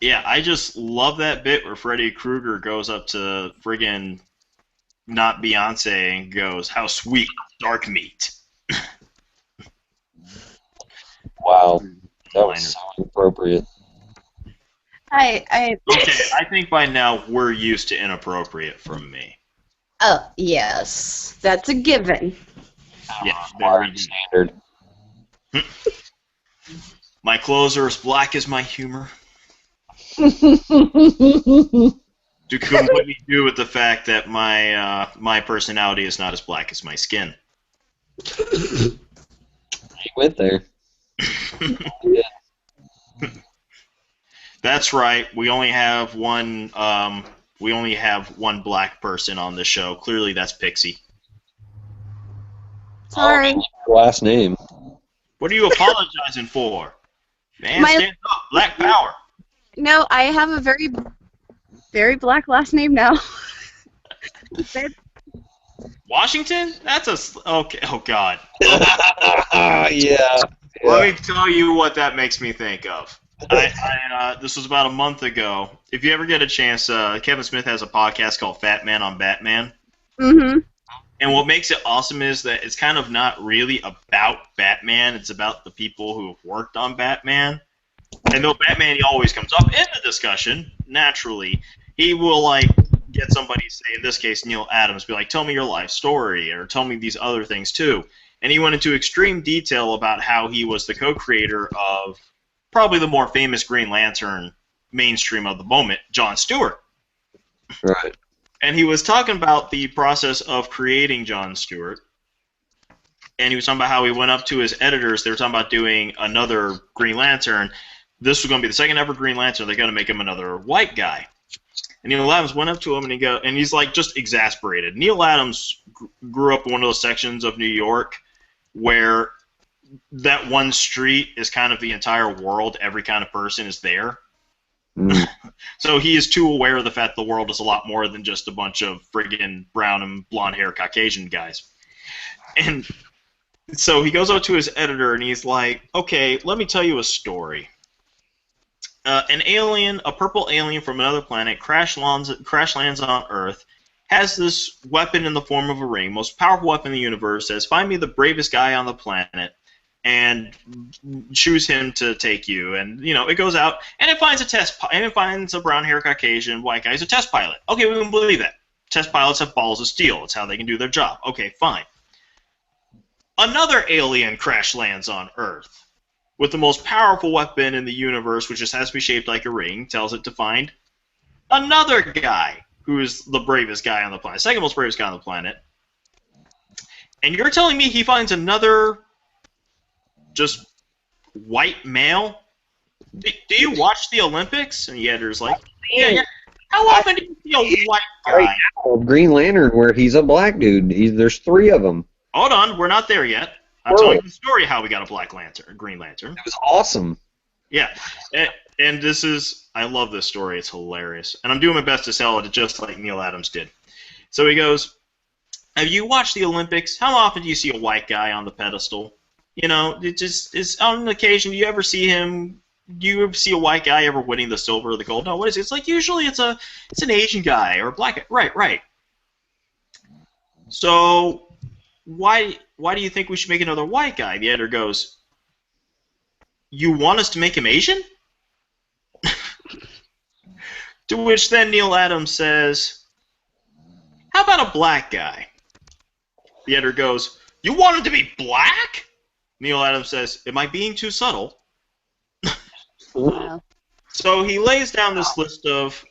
Yeah, I just love that bit where Freddy Krueger goes up to friggin' not Beyonce and goes, "How sweet dark meat." Wow, that was Liners. so inappropriate. I Okay, I think by now we're used to inappropriate from me. oh yes, that's a given. Yeah, very Required deep. standard. My clothes are as black as my humor. To completely do with the fact that my personality is not as black as my skin. He went there. Yeah. That's right. We only have one. We only have one black person on the show. Clearly, that's Pixie. Sorry. Your last name. What are you apologizing for? Man, My stand up. Black power. no, I have a very black last name now. Washington? That's okay. Oh God. Yeah. Let me tell you what that makes me think of. This was about a month ago. If you ever get a chance, Kevin Smith has a podcast called Fat Man on Batman. Mm-hmm. And what makes it awesome is that it's kind of not really about Batman. It's about the people who have worked on Batman. And though Batman he always comes up in the discussion, naturally, he will like get somebody, say in this case Neil Adams, be like, "Tell me your life story," or "Tell me these other things too." And he went into extreme detail about how he was the co-creator of probably the more famous Green Lantern mainstream of the moment, John Stewart. Right. And he was talking about the process of creating John Stewart. And he was talking about how he went up to his editors. They were talking about doing another Green Lantern. This was going to be the second ever Green Lantern. They're going to make him another white guy. And Neil Adams went up to him and he's like just exasperated. Neil Adams grew up in one of those sections of New York where that one street is kind of the entire world. Every kind of person is there. Mm. So he is too aware of the fact the world is a lot more than just a bunch of friggin' brown and blonde hair Caucasian guys. And so he goes up to his editor and he's like, "Okay, let me tell you a story. An alien, a purple alien from another planet, crash lands on Earth, has this weapon in the form of a ring, most powerful weapon in the universe, says, find me the bravest guy on the planet, and choose him to take you." And, it goes out, and it finds it finds a brown-haired Caucasian white guy who's a test pilot. Okay, we can believe that. Test pilots have balls of steel. It's how they can do their job. Okay, fine. Another alien crash lands on Earth with the most powerful weapon in the universe, which just has to be shaped like a ring, tells it to find another guy who is the bravest guy on the planet, second most bravest guy on the planet. And you're telling me he finds another just white male? Do you watch the Olympics? And the editor's like, yeah. How often do you see a white guy? Green Lantern, where he's a black dude. There's three of them. Hold on, we're not there yet. I'm telling you the story of how we got a Green Lantern. It was awesome. Yeah, and this is, I love this story. It's hilarious. And I'm doing my best to sell it just like Neil Adams did. So he goes, have you watched the Olympics? How often do you see a white guy on the pedestal? It just is on occasion. Do you ever see him? Do you ever see a white guy ever winning the silver or the gold? No, what is it? It's like usually it's an Asian guy or a black guy. Right. So why do you think we should make another white guy? The editor goes, you want us to make him Asian? To which then Neil Adams says, how about a black guy? The editor goes, you want him to be black? Neil Adams says, am I being too subtle? Wow. So he lays down this list of,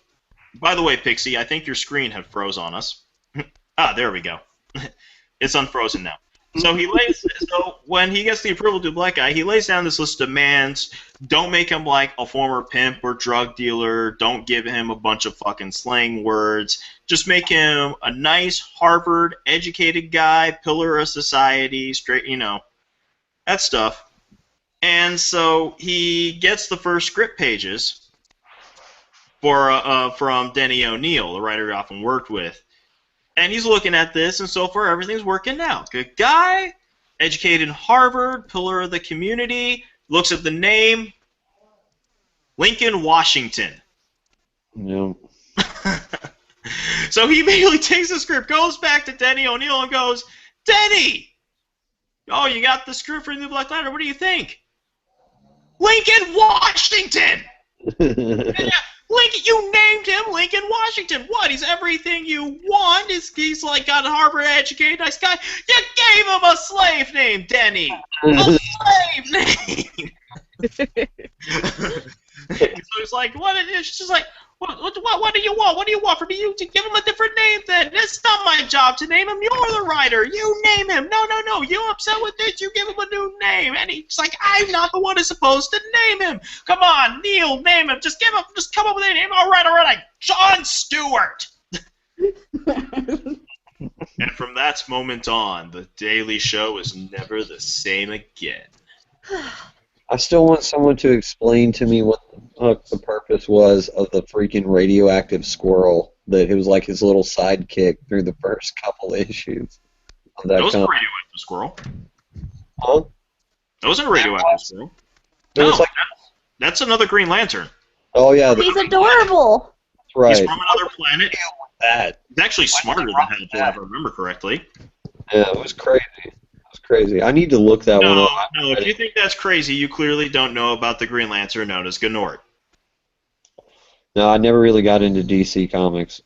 by the way, Pixie, I think your screen had froze on us. There we go. It's unfrozen now. So when he gets the approval to a black guy, he lays down this list of demands. Don't make him like a former pimp or drug dealer. Don't give him a bunch of fucking slang words. Just make him a nice Harvard-educated guy, pillar of society, straight, that stuff. And so he gets the first script pages from Denny O'Neil, the writer he often worked with. And he's looking at this, and so far everything's working out. Good guy, educated in Harvard, pillar of the community, looks at the name. Lincoln, Washington. No. So he immediately takes the script, goes back to Denny O'Neil and goes, Denny! Oh, you got the script for the new Black Lantern. What do you think? Lincoln, Washington! Lincoln, you named him Lincoln Washington. What? He's everything you want. He's like got a Harvard educated, nice guy. You gave him a slave name, Denny. A slave name. So he's like, what? It's just like, what do you want? What do you want from me? You to give him a different name then. It's not my job to name him. You're the writer. You name him. No. You upset with this? You give him a new name. And he's like, I'm not the one who's supposed to name him. Come on, Neil, name him. Just come up with a name. All right. John Stewart. And from that moment on, the Daily Show is never the same again. I still want someone to explain to me what the fuck the purpose was of the freaking radioactive squirrel. That it was like his little sidekick through the first couple issues. That was a radioactive squirrel. Huh? That wasn't a radioactive squirrel. No, like, that's another Green Lantern. Oh yeah, he's adorable. That's right. He's from another planet. That. He's actually smarter than Hal, if I remember correctly. Yeah, it was crazy. Crazy. I need to look that one up. No, if you think that's crazy, you clearly don't know about the Green Lantern known as Gnort. No, I never really got into DC Comics.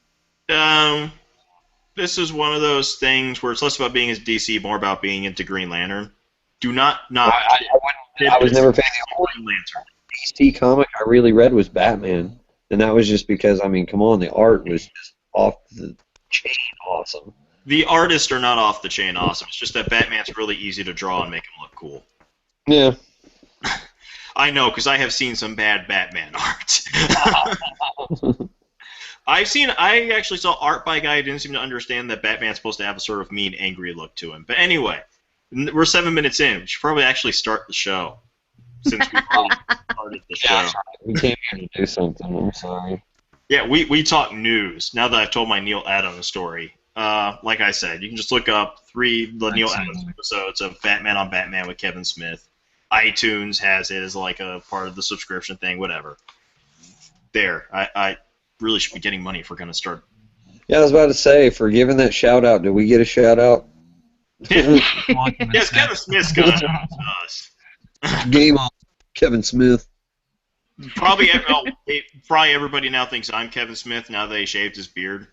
This is one of those things where it's less about being into DC, more about being into Green Lantern. Do not I was never a fan. The only Green Lantern. DC comic I really read was Batman, and that was just because, I mean, come on, the art was just off the chain awesome. The artists are not off the chain awesome. It's just that Batman's really easy to draw and make him look cool. Yeah. I know, because I have seen some bad Batman art. I actually saw art by a guy who didn't seem to understand that Batman's supposed to have a sort of mean, angry look to him. But anyway, we're 7 minutes in. We should probably actually start the show, since we've already started the show. Yeah, we came here to do something. I'm sorry. Yeah, we talk news. Now that I've told my Neil Adams story. Like I said, you can just look up the Neil Adams episodes of Batman on Batman with Kevin Smith. iTunes has it as like a part of the subscription thing, whatever. There. I really should be getting money if we're going to start. Yeah, I was about to say, for giving that shout out, did we get a shout out? Yes, Kevin Smith's got it. Us. Game on, Kevin Smith. Probably everybody now thinks I'm Kevin Smith now that he shaved his beard.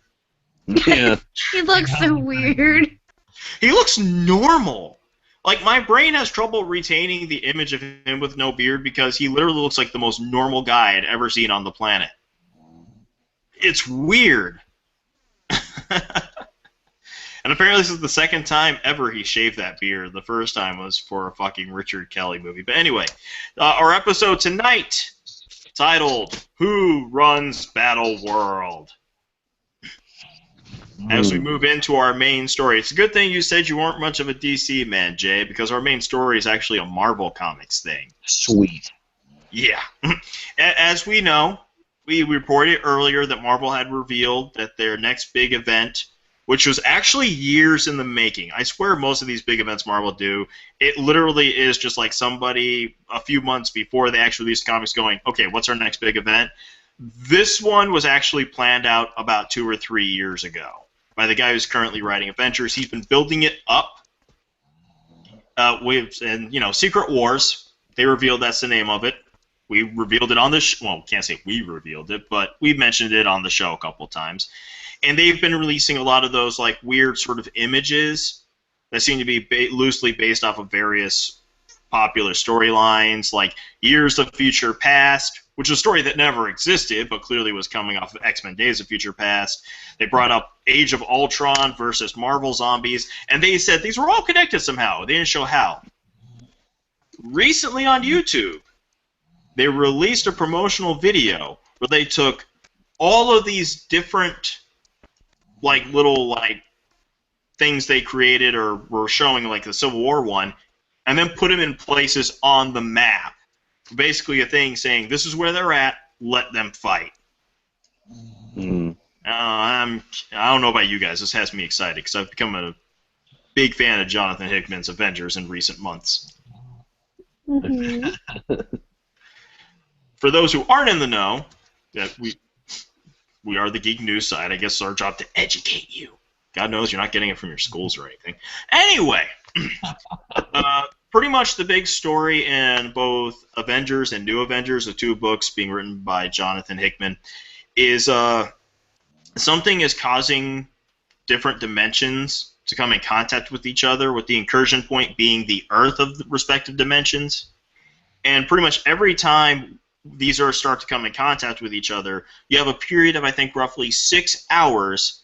Yeah. He looks so weird. He looks normal. Like, my brain has trouble retaining the image of him with no beard because he literally looks like the most normal guy I'd ever seen on the planet. It's weird. And apparently this is the second time ever he shaved that beard. The first time was for a fucking Richard Kelly movie. But anyway, our episode tonight, titled, Who Runs Battle World? As we move into our main story. It's a good thing you said you weren't much of a DC man, Jay, because our main story is actually a Marvel Comics thing. Sweet. Yeah. As we know, we reported earlier that Marvel had revealed that their next big event, which was actually years in the making. I swear most of these big events Marvel do, it literally is just like somebody a few months before they actually release comics going, okay, what's our next big event? This one was actually planned out about 2 or 3 years ago by the guy who's currently writing Avengers. He's been building it up. Secret Wars, they revealed that's the name of it. We revealed it on the well, can't say we revealed it, but we mentioned it on the show a couple times. And they've been releasing a lot of those like weird sort of images that seem to be loosely based off of various popular storylines, like Years of Future Past, which is a story that never existed, but clearly was coming off of X-Men Days of Future Past. They brought up Age of Ultron versus Marvel Zombies, and they said these were all connected somehow. They didn't show how. Recently on YouTube, they released a promotional video where they took all of these different little things they created or were showing, like the Civil War one, and then put them in places on the map. Basically a thing saying, this is where they're at, let them fight. I don't know about you guys, this has me excited, because I've become a big fan of Jonathan Hickman's Avengers in recent months. Mm-hmm. for those who aren't in the know, that we are the Geek News side. I guess it's our job to educate you. God knows you're not getting it from your schools or anything. Anyway, pretty much the big story in both Avengers and New Avengers, the two books being written by Jonathan Hickman, is something is causing different dimensions to come in contact with each other, with the incursion point being the Earth of the respective dimensions. And pretty much every time these Earths start to come in contact with each other, you have a period of, I think, roughly 6 hours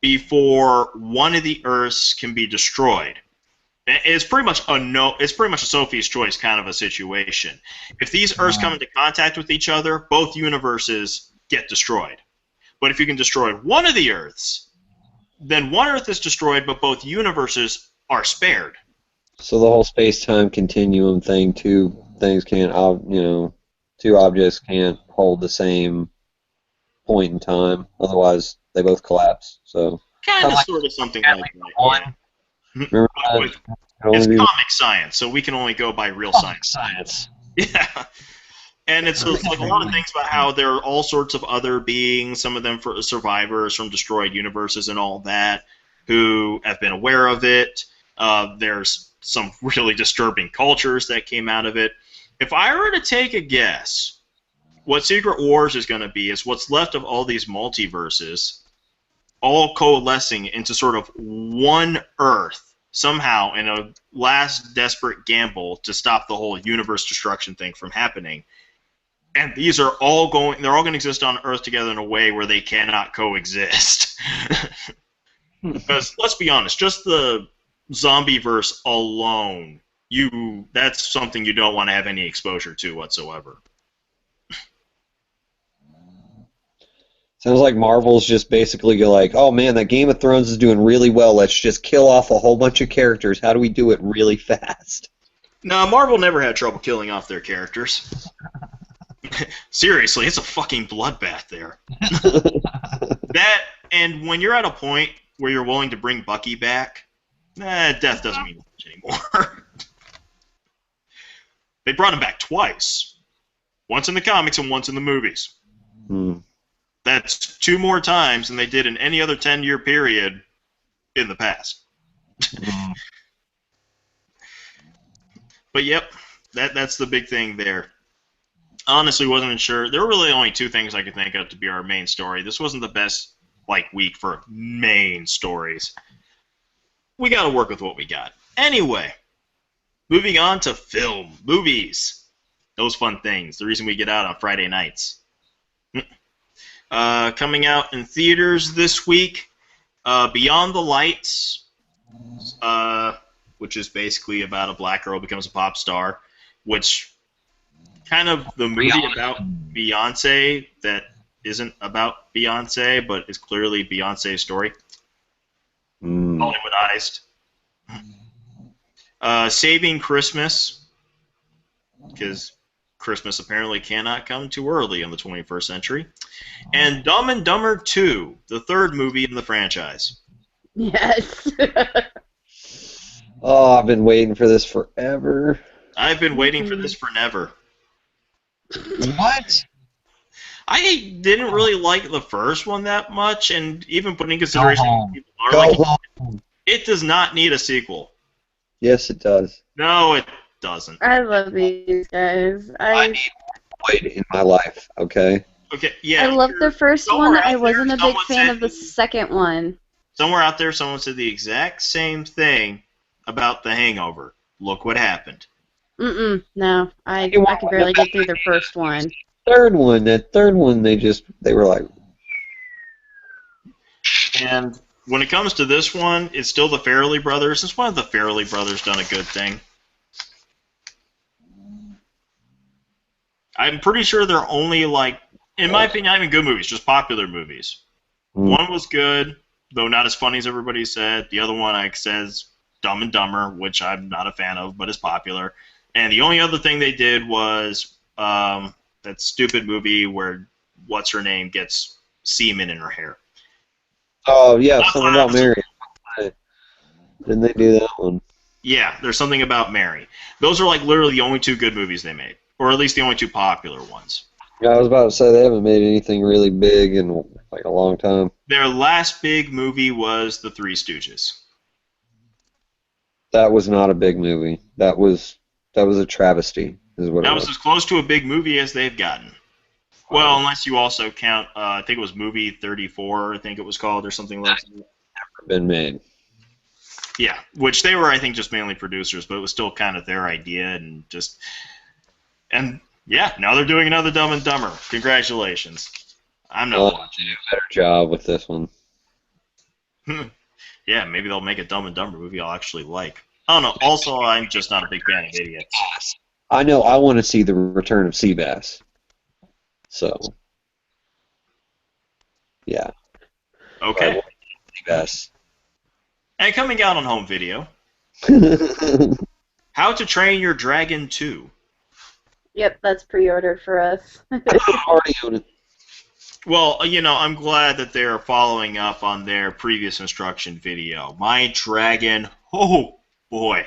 before one of the Earths can be destroyed. It's pretty much a Sophie's choice kind of a situation. If these Earths come into contact with each other, both universes get destroyed. But if you can destroy one of the Earths, then one Earth is destroyed, but both universes are spared. So the whole space-time continuum thing, two objects can't hold the same point in time, otherwise they both collapse. So kind of, sort of, something like that. One. Remember it's comic science, so we can only go by real science. Yeah. And it's like a lot of things about how there are all sorts of other beings, some of them for survivors from destroyed universes and all that, who have been aware of it. There's some really disturbing cultures that came out of it. If I were to take a guess, what Secret Wars is going to be is what's left of all these multiverses all coalescing into sort of one Earth somehow in a last desperate gamble to stop the whole universe destruction thing from happening. And these are all they're all going to exist on Earth together in a way where they cannot coexist. Because, let's be honest, just the zombie verse alone, that's something you don't want to have any exposure to whatsoever. Sounds like Marvel's just basically like, oh man, that Game of Thrones is doing really well, let's just kill off a whole bunch of characters. How do we do it really fast? No, Marvel never had trouble killing off their characters. Seriously, it's a fucking bloodbath there. That, and when you're at a point where you're willing to bring Bucky back, death doesn't mean much anymore. They brought him back twice. Once in the comics and once in the movies. That's 2 more times than they did in any other 10-year period in the past. But yep, that's the big thing there. Honestly, wasn't sure. There were really only 2 things I could think of to be our main story. This wasn't the best week for main stories. We got to work with what we got. Anyway, moving on to movies. Those fun things. The reason we get out on Friday nights. Coming out in theaters this week, Beyond the Lights, which is basically about a black girl becomes a pop star, which kind of the movie about Beyonce that isn't about Beyonce, but is clearly Beyonce's story. Hollywoodized. Saving Christmas, because Christmas apparently cannot come too early in the 21st century. And Dumb and Dumber 2, the 3rd movie in the franchise. Yes. Oh, I've been waiting for this forever. I've been waiting for this for never. What? I didn't really like the first one that much, and even putting in consideration people are like, it does not need a sequel. Yes, it does. No, it doesn't. I love these guys. I need Void in my life, okay? Okay, yeah. I loved the first one. I wasn't a big fan of the said, second one. Somewhere out there, someone said the exact same thing about The Hangover. Look what happened. No, I could barely get through the first one. That third one, they were like... And when it comes to this one, it's still the Farrelly brothers. It's one of the Farrelly brothers done a good thing. I'm pretty sure they're only, in my opinion, not even good movies, just popular movies. One was good, though not as funny as everybody said. The other one, says Dumb and Dumber, which I'm not a fan of, but is popular. And the only other thing they did was that stupid movie where what's-her-name gets semen in her hair. Oh, yeah, something about Mary. Didn't they do that one? Yeah, there's something about Mary. Those are, literally the only 2 good movies they made. or at least the only two popular ones. Yeah, I was about to say they haven't made anything really big in like a long time. Their last big movie was The Three Stooges. That was not a big movie. That was a travesty, is what it That was. was as close to a big movie as they've gotten. Well, unless you also count, I think it was Movie 34, I think it was called, or something like that. Never been made. Yeah, which they were, I think, just mainly producers, but it was still kind of their idea, and yeah, now they're doing another Dumb and Dumber. Congratulations. I'm not watching Do a better job with this one. it. Yeah, maybe they'll make a Dumb and Dumber movie I'll actually like. I don't know. Also, I'm just not a big fan of idiots. I know. I want to see the return of Seabass. So, yeah. Okay. Seabass. And coming out on home video, How to Train Your Dragon 2. Yep, that's pre-ordered for us. Already own it. Well, I'm glad that they're following up on their previous instruction video. My dragon, oh boy.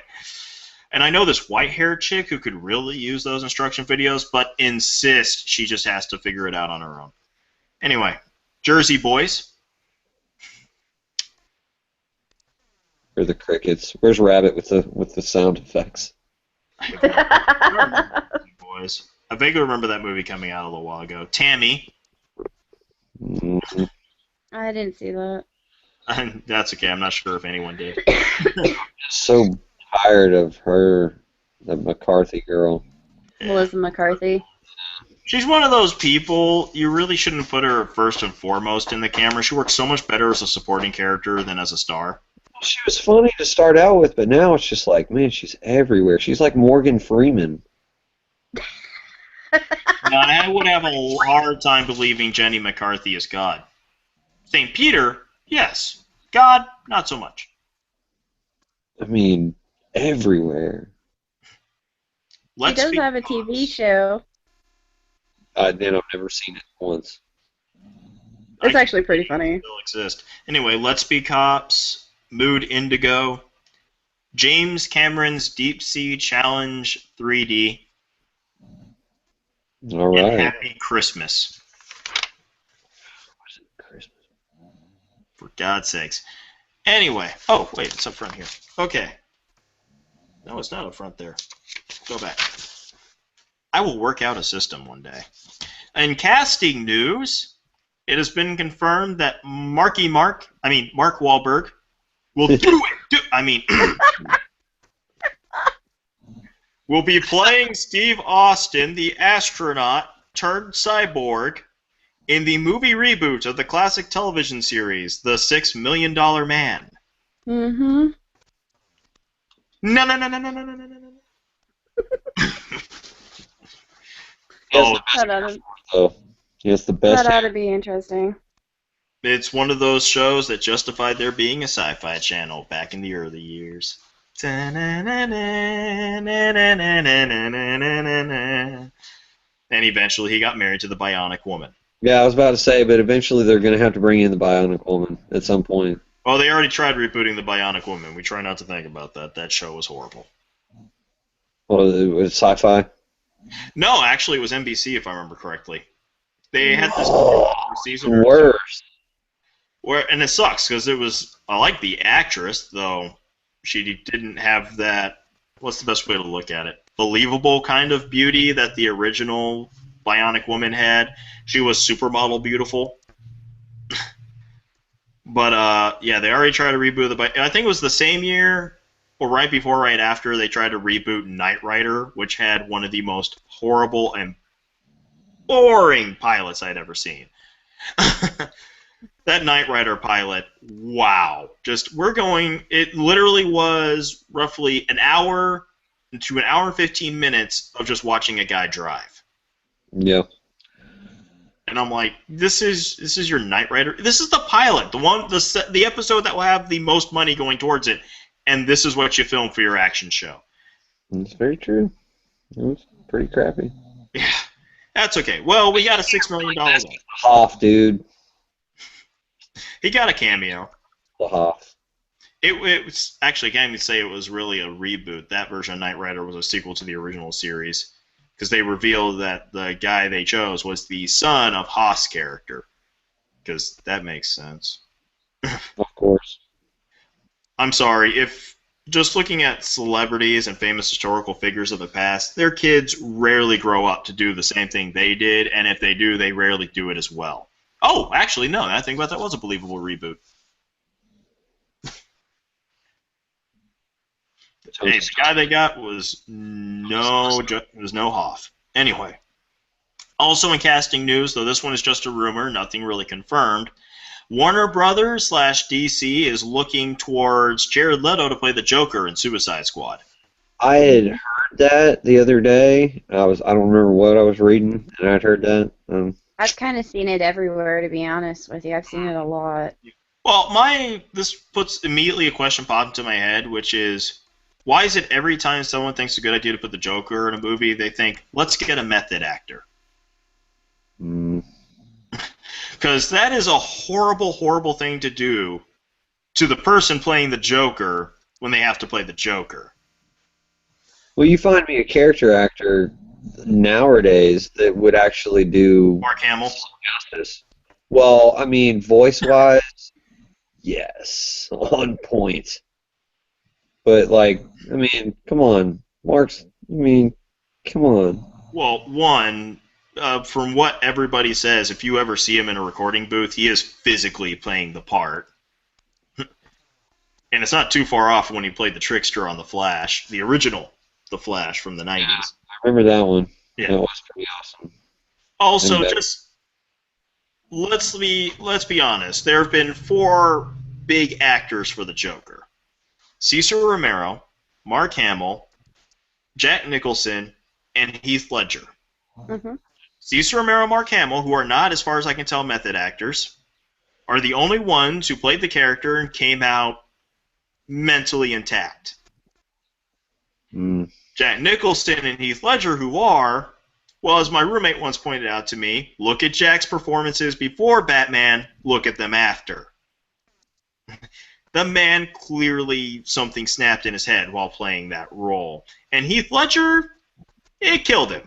And I know this white-haired chick who could really use those instruction videos, but insists she just has to figure it out on her own. Anyway, Jersey Boys. Or the crickets. Where's Rabbit with the sound effects? Boys. I vaguely remember that movie coming out a little while ago. Tammy. Mm-hmm. I didn't see that. That's okay. I'm not sure if anyone did. So tired of her, the McCarthy girl. Melissa McCarthy. She's one of those people, you really shouldn't put her first and foremost in the camera. She works so much better as a supporting character than as a star. She was funny to start out with, but now it's just like, man, she's everywhere. She's like Morgan Freeman. Now, I would have a hard time believing Jenny McCarthy is God. St. Peter, yes. God, not so much. I mean, everywhere. She does have a TV show. I've never seen it once. It's actually pretty funny. Still exist. Anyway, Let's Be Cops, Mood Indigo, James Cameron's Deep Sea Challenge 3D, All right. and Happy Christmas. Christmas. For God's sakes. Anyway. Oh, wait, it's up front here. Okay. No, it's not up front there. Go back. I will work out a system one day. In casting news, it has been confirmed that Mark Wahlberg, will will be playing Steve Austin, the astronaut turned cyborg, in the movie reboot of the classic television series, The $6 Million Man. Mm-hmm. No. It's the best. That ought to be interesting. It's one of those shows that justified there being a sci-fi channel back in the early years. And eventually he got married to the Bionic Woman. Yeah, I was about to say, but eventually they're going to have to bring in the Bionic Woman at some point. Well, they already tried rebooting the Bionic Woman. We try not to think about that. That show was horrible. Well, it was sci-fi. No, actually, it was NBC, if I remember correctly. They had this season Worse. and it sucks because I like the actress, though she didn't have that. What's the best way to look at it? Believable kind of beauty that the original Bionic Woman had. She was supermodel beautiful. But yeah, they already tried to reboot the. I think it was the same year. Or right before, right after, they tried to reboot Knight Rider, which had one of the most horrible and boring pilots I'd ever seen. That Knight Rider pilot, wow. It literally was roughly an hour to an hour and 15 minutes of just watching a guy drive. Yeah. And I'm like, this is your Knight Rider? This is the pilot, the episode that will have the most money going towards it. And this is what you film for your action show. That's very true. It was pretty crappy. Yeah, that's okay. Well, we got a $6 million one. Hoff, dude. He got a cameo. The Hoff. It was actually, I can't even say it was really a reboot. That version of Knight Rider was a sequel to the original series. because they revealed that the guy they chose was the son of Haas' character, because that makes sense. Of course. I'm sorry, if just looking at celebrities and famous historical figures of the past, their kids rarely grow up to do the same thing they did, and if they do, they rarely do it as well. Oh, actually, no, I think about that was a believable reboot. Hey, the guy they got was no Hoff. Anyway, also in casting news, though this one is just a rumor, nothing really confirmed, Warner Brothers / DC is looking towards Jared Leto to play the Joker in Suicide Squad. I had heard that the other day. I don't remember what I was reading, and I'd heard that. I've kind of seen it everywhere, to be honest with you. I've seen it a lot. Well, this puts immediately a question pop into my head, which is, why is it every time someone thinks it's a good idea to put the Joker in a movie, they think, let's get a method actor? Because that is a horrible, horrible thing to do to the person playing the Joker when they have to play the Joker. Well, you find me a character actor nowadays that would actually do Mark Hamill? justice. Well, I mean, voice-wise, yes, on point. But, like, I mean, come on. Come on. Well, one, from what everybody says, if you ever see him in a recording booth, he is physically playing the part. And it's not too far off when he played the Trickster on The Flash, the original The Flash from the 90s. Yeah, I remember that one. Yeah. That was pretty awesome. Also, let's be honest. There have been 4 big actors for the Joker: Cesar Romero, Mark Hamill, Jack Nicholson, and Heath Ledger. Mm-hmm. Cesar Romero, Mark Hamill, who are not, as far as I can tell, method actors, are the only ones who played the character and came out mentally intact. Jack Nicholson and Heath Ledger, who are, well, as my roommate once pointed out to me, look at Jack's performances before Batman, look at them after. The man clearly something snapped in his head while playing that role. And Heath Ledger, it killed him.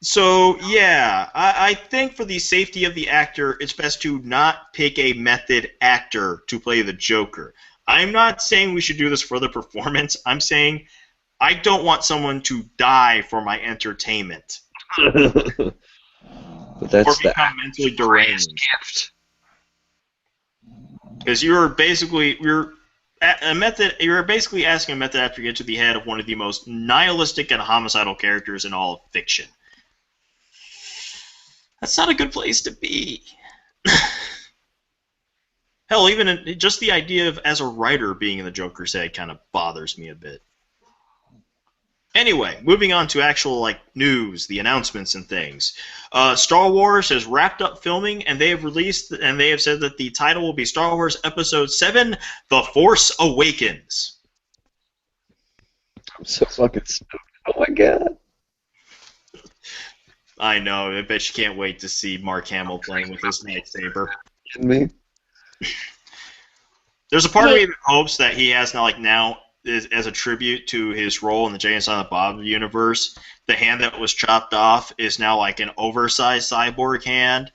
So, yeah, I think for the safety of the actor, it's best to not pick a method actor to play the Joker. I'm not saying we should do this for the performance. I'm saying I don't want someone to die for my entertainment. But that's or become mentally deranged. Gift. Because you're basically asking a method actor to get to the head of one of the most nihilistic and homicidal characters in all of fiction. That's not a good place to be. Hell, even just the idea of, as a writer, being in the Joker's head kind of bothers me a bit. Anyway, moving on to actual news, the announcements and things. Star Wars has wrapped up filming, and they have said that the title will be Star Wars Episode 7: The Force Awakens. I'm so fucking stoked. Oh my god. I know. I bet you can't wait to see Mark Hamill playing with his lightsaber. Kidding me? There's a part of me that hopes that he has now as a tribute to his role in the Jay and Silent Bob universe, the hand that was chopped off is now an oversized cyborg hand,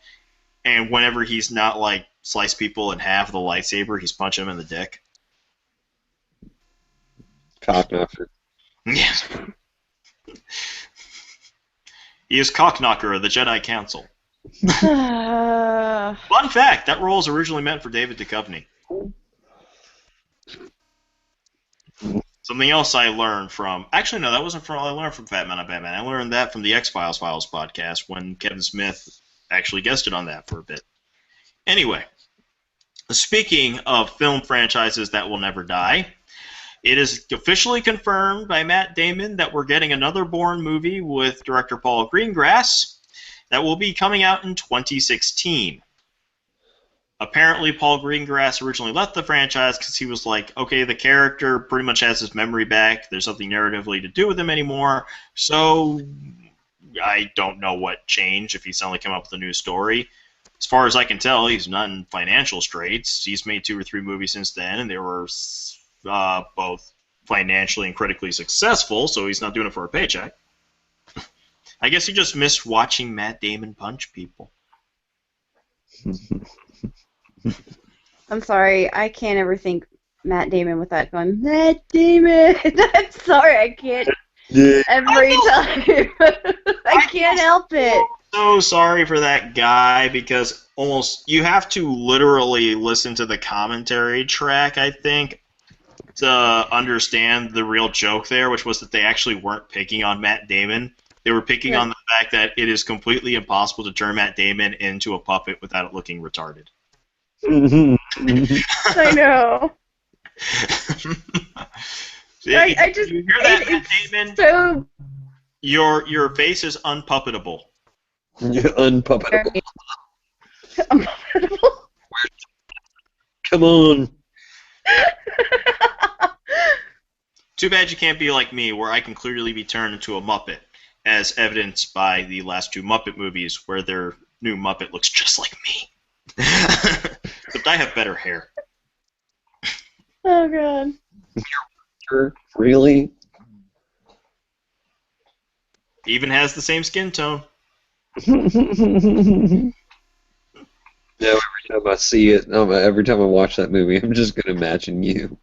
and whenever he's not slice people in half with a lightsaber, he's punching them in the dick. Cockknocker. Yeah. He is Cockknocker of the Jedi Council. Fun fact, that role was originally meant for David Duchovny. Something else I learned from... Actually, no, that wasn't from all I learned from Fat Man on Batman. I learned that from the X-Files podcast when Kevin Smith actually guested on that for a bit. Anyway, speaking of film franchises that will never die, it is officially confirmed by Matt Damon that we're getting another Bourne movie with director Paul Greengrass that will be coming out in 2016. Apparently, Paul Greengrass originally left the franchise because he was like, okay, the character pretty much has his memory back. There's nothing narratively to do with him anymore. So I don't know what changed if he suddenly came up with a new story. As far as I can tell, he's not in financial straits. He's made 2 or 3 movies since then, and they were both financially and critically successful, so he's not doing it for a paycheck. I guess he just missed watching Matt Damon punch people. I'm sorry, I can't ever think Matt Damon without going, Matt Damon! I'm sorry, I can't every time. I can't help it. So sorry for that guy, because you have to literally listen to the commentary track, I think, to understand the real joke there, which was that they actually weren't picking on Matt Damon. They were picking on the fact that it is completely impossible to turn Matt Damon into a puppet without it looking retarded. I know. I just you hear that, Matt Damon? So Your face is unpuppetable. You're unpuppetable. unpuppetable. Come on. Too bad you can't be like me, where I can clearly be turned into a Muppet, as evidenced by the last 2 Muppet movies, where their new Muppet looks just like me. Except I have better hair. Oh, God. Really? Even has the same skin tone. Now every time I see it, every time I watch that movie, I'm just gonna imagine you.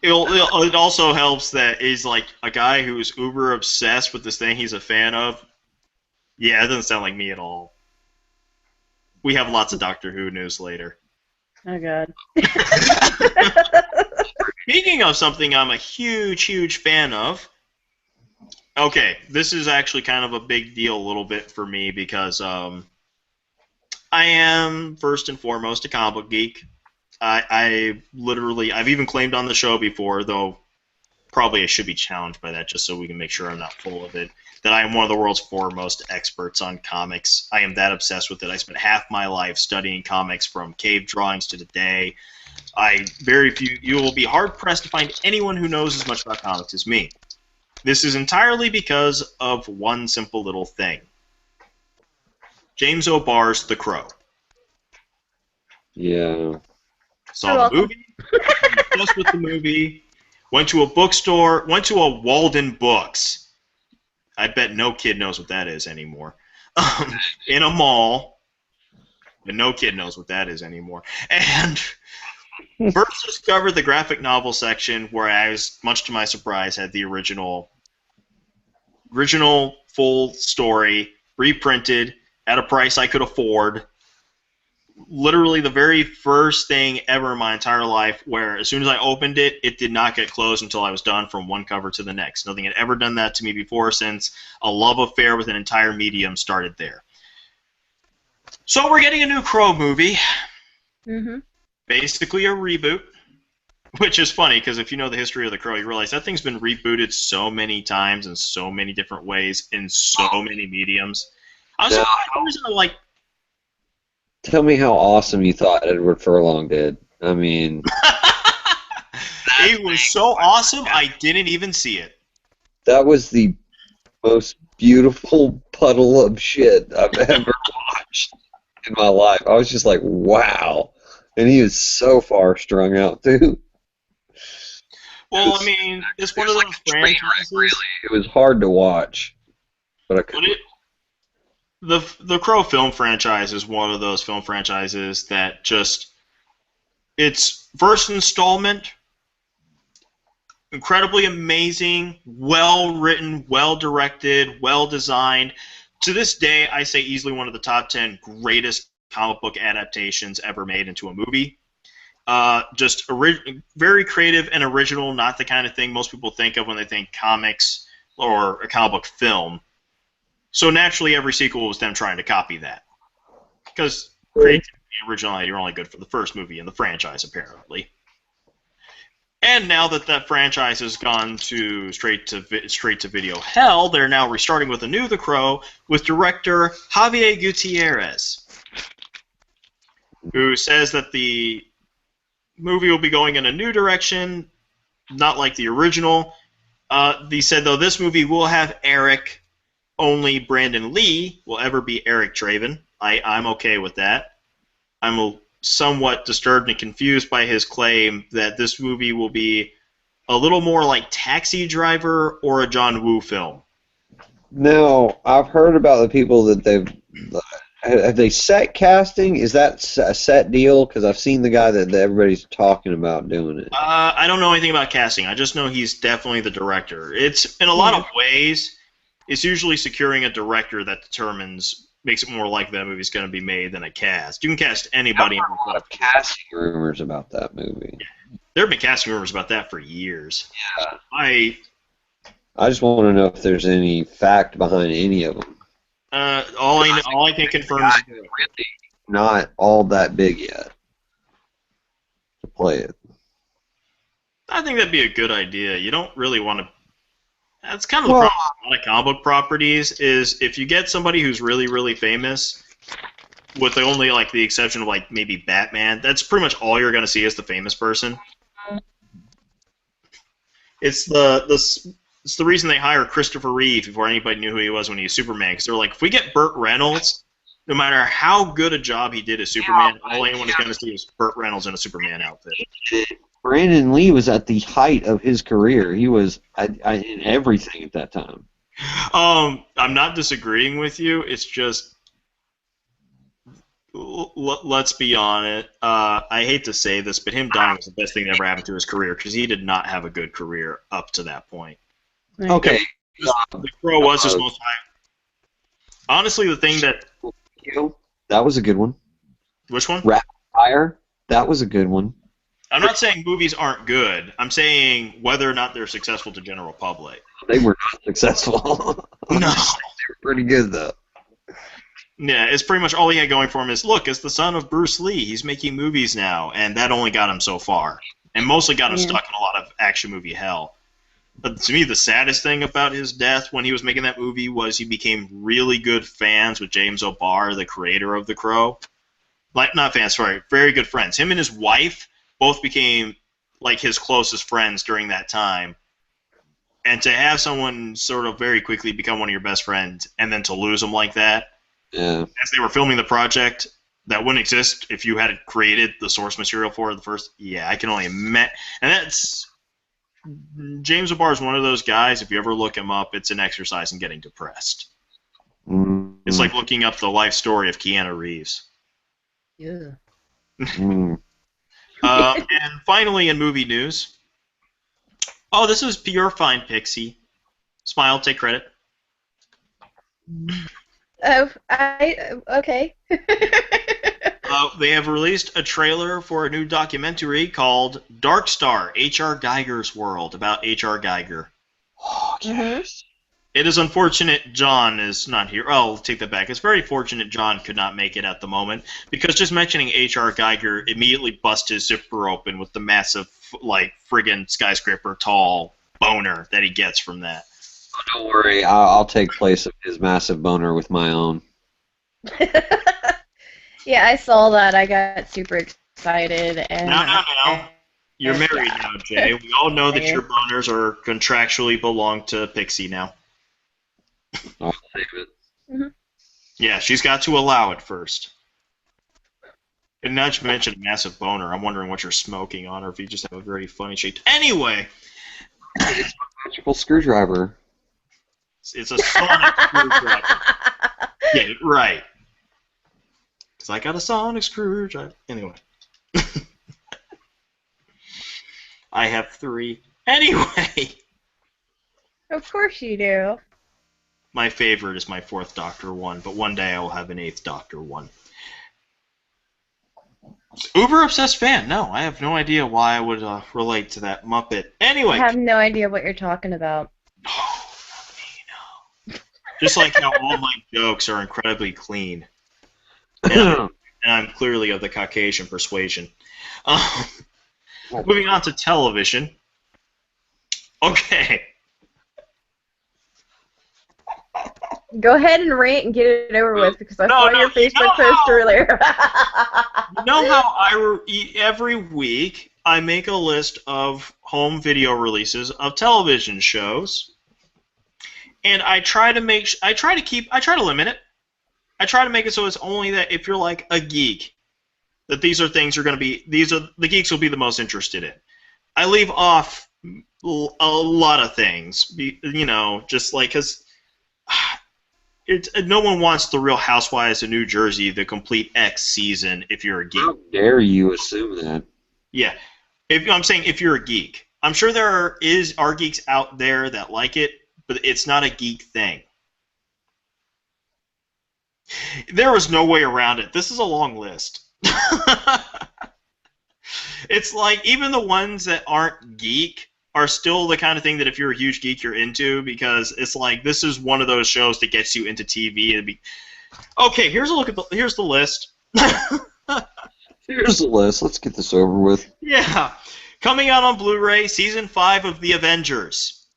It also helps that he's like a guy who's uber obsessed with this thing he's a fan of. Yeah, it doesn't sound like me at all. We have lots of Doctor Who news later. Oh, God. Speaking of something I'm a huge, huge fan of. Okay, this is actually kind of a big deal a little bit for me because I am, first and foremost, a comic book geek. I've even claimed on the show before, though probably I should be challenged by that just so we can make sure I'm not full of it, that I am one of the world's foremost experts on comics. I am that obsessed with it. I spent half my life studying comics from cave drawings to today. You will be hard-pressed to find anyone who knows as much about comics as me. This is entirely because of one simple little thing. James O'Barr's The Crow. Yeah. Saw the movie, obsessed with the movie, went to a bookstore, went to a Walden Books. I bet no kid knows what that is anymore. In a mall, but no kid knows what that is anymore. And first discovered the graphic novel section, where I was, much to my surprise, had the original full story, reprinted, at a price I could afford. Literally the very first thing ever in my entire life where as soon as I opened it, it did not get closed until I was done from one cover to the next. Nothing had ever done that to me before, since a love affair with an entire medium started there. So we're getting a new Crow movie. Mm-hmm. Basically a reboot. Which is funny, because if you know the history of The Crow, you realize that thing's been rebooted so many times in so many different ways in so many mediums. I was like, tell me how awesome you thought Edward Furlong did. I mean, it was so awesome, I didn't even see it. That was the most beautiful puddle of shit I've ever watched in my life. I was just like, wow. And he is so far strung out, too. Well, I mean, it's one of those franchises. Really, it was hard to watch, but I couldn't. The Crow film franchise is one of those film franchises that just, its first installment, incredibly amazing, well written, well directed, well designed. To this day, I say easily one of the top 10 greatest comic book adaptations ever made into a movie. Just very creative and original, not the kind of thing most people think of when they think comics or a comic book film. So naturally, every sequel was them trying to copy that. Because creativity and originality are only good for the first movie in the franchise, apparently. And now that that franchise has gone to straight to video hell, they're now restarting with a new The Crow with director Javier Gutierrez, who says that the movie will be going in a new direction, not like the original. He said, though, this movie will have Eric. Only Brandon Lee will ever be Eric Draven. I'm okay with that. I'm somewhat disturbed and confused by his claim that this movie will be a little more like Taxi Driver or a John Woo film. Now, I've heard about the people that have they set casting? Is that a set deal? Because I've seen the guy that everybody's talking about doing it. I don't know anything about casting. I just know he's definitely the director. It's in a lot of ways, it's usually securing a director that makes it more likely that movie's going to be made than a cast. You can cast anybody. I've heard a lot of casting rumors about that movie. Yeah. There have been casting rumors about that for years. Yeah. I just want to know if there's any fact behind any of them. All I can confirm is really not all that big yet to play it. I think that'd be a good idea. You don't really want to. That's kind of the problem with a lot of comic book properties is if you get somebody who's really, really famous, with only like the exception of like maybe Batman, that's pretty much all you're going to see as the famous person. It's the reason they hired Christopher Reeve before anybody knew who he was when he was Superman. Because they're like, if we get Burt Reynolds, no matter how good a job he did as Superman, all anyone is going to see is Burt Reynolds in a Superman outfit. Brandon Lee was at the height of his career. He was in everything at that time. I'm not disagreeing with you. It's just, let's be honest. I hate to say this, but him dying was the best thing that ever happened to his career because he did not have a good career up to that point. Okay. The Crow was his most high. Honestly, the thing that was a good one. Which one? Rapid Fire. That was a good one. I'm not saying movies aren't good. I'm saying whether or not they're successful to general public. They were not successful. No. They were pretty good, though. Yeah, it's pretty much all he had going for him is, look, it's the son of Bruce Lee. He's making movies now, and that only got him so far. And mostly got him stuck in a lot of action movie hell. But to me, the saddest thing about his death when he was making that movie was he became really good fans with James O'Barr, the creator of The Crow. Like, not fans, sorry, very good friends. Him and his wife both became like his closest friends during that time. And to have someone sort of very quickly become one of your best friends and then to lose them like that, as they were filming the project, that wouldn't exist if you had created the source material for the first. Yeah, I can only imagine. And that's James O'Barr is one of those guys. If you ever look him up, it's an exercise in getting depressed. Mm-hmm. It's like looking up the life story of Keanu Reeves. Yeah. And finally, in movie news, this is pure fine Pixie. Smile, take credit. Oh, okay. They have released a trailer for a new documentary called Dark Star, H.R. Geiger's World, about H.R. Geiger. Oh, yes. It is unfortunate John is not here. Oh, I'll take that back. It's very fortunate John could not make it at the moment, because just mentioning H.R. Geiger immediately bust his zipper open with the massive, like, friggin' skyscraper tall boner that he gets from that. Oh, don't worry, I'll take place of his massive boner with my own. Yeah, I saw that. I got super excited. And No. You're married now, Jay. We all know that your boners are contractually belong to Pixie now. I'll save it. Mm-hmm. Yeah, she's got to allow it first. And now that you mentioned a massive boner, I'm wondering what you're smoking on, or if you just have a very funny shape. Anyway! It's a magical screwdriver. It's a sonic screwdriver. Yeah, right. Because I got a sonic screwdriver. Anyway. I have 3. Anyway! Of course you do. My favorite is my 4th Doctor one, but one day I will have an 8th Doctor one. Uber obsessed fan. No, I have no idea why I would relate to that Muppet. Anyway. I have no idea what you're talking about. Oh, you know. Just like how all my jokes are incredibly clean. And I'm clearly of the Caucasian persuasion. Moving on to television. Okay. Go ahead and rant and get it over with, because I saw your Facebook post earlier. You know how every week I make a list of home video releases of television shows, and I try to limit it. I try to make it so it's only that if you're like a geek, that these are things the geeks will be the most interested in. I leave off a lot of things. Just like because no one wants the Real Housewives of New Jersey, the complete X season. If you're a geek, how dare you assume that? yeah. I'm saying if you're a geek, I'm sure there are geeks out there that like it, but it's not a geek thing. There was no way around it. This is a long list. It's like even the ones that aren't geek are still the kind of thing that if you're a huge geek, you're into, because it's like this is one of those shows that gets you into TV. Okay, here's the list. Here's the list. Let's get this over with. Yeah. Coming out on Blu-ray, Season 5 of The Avengers.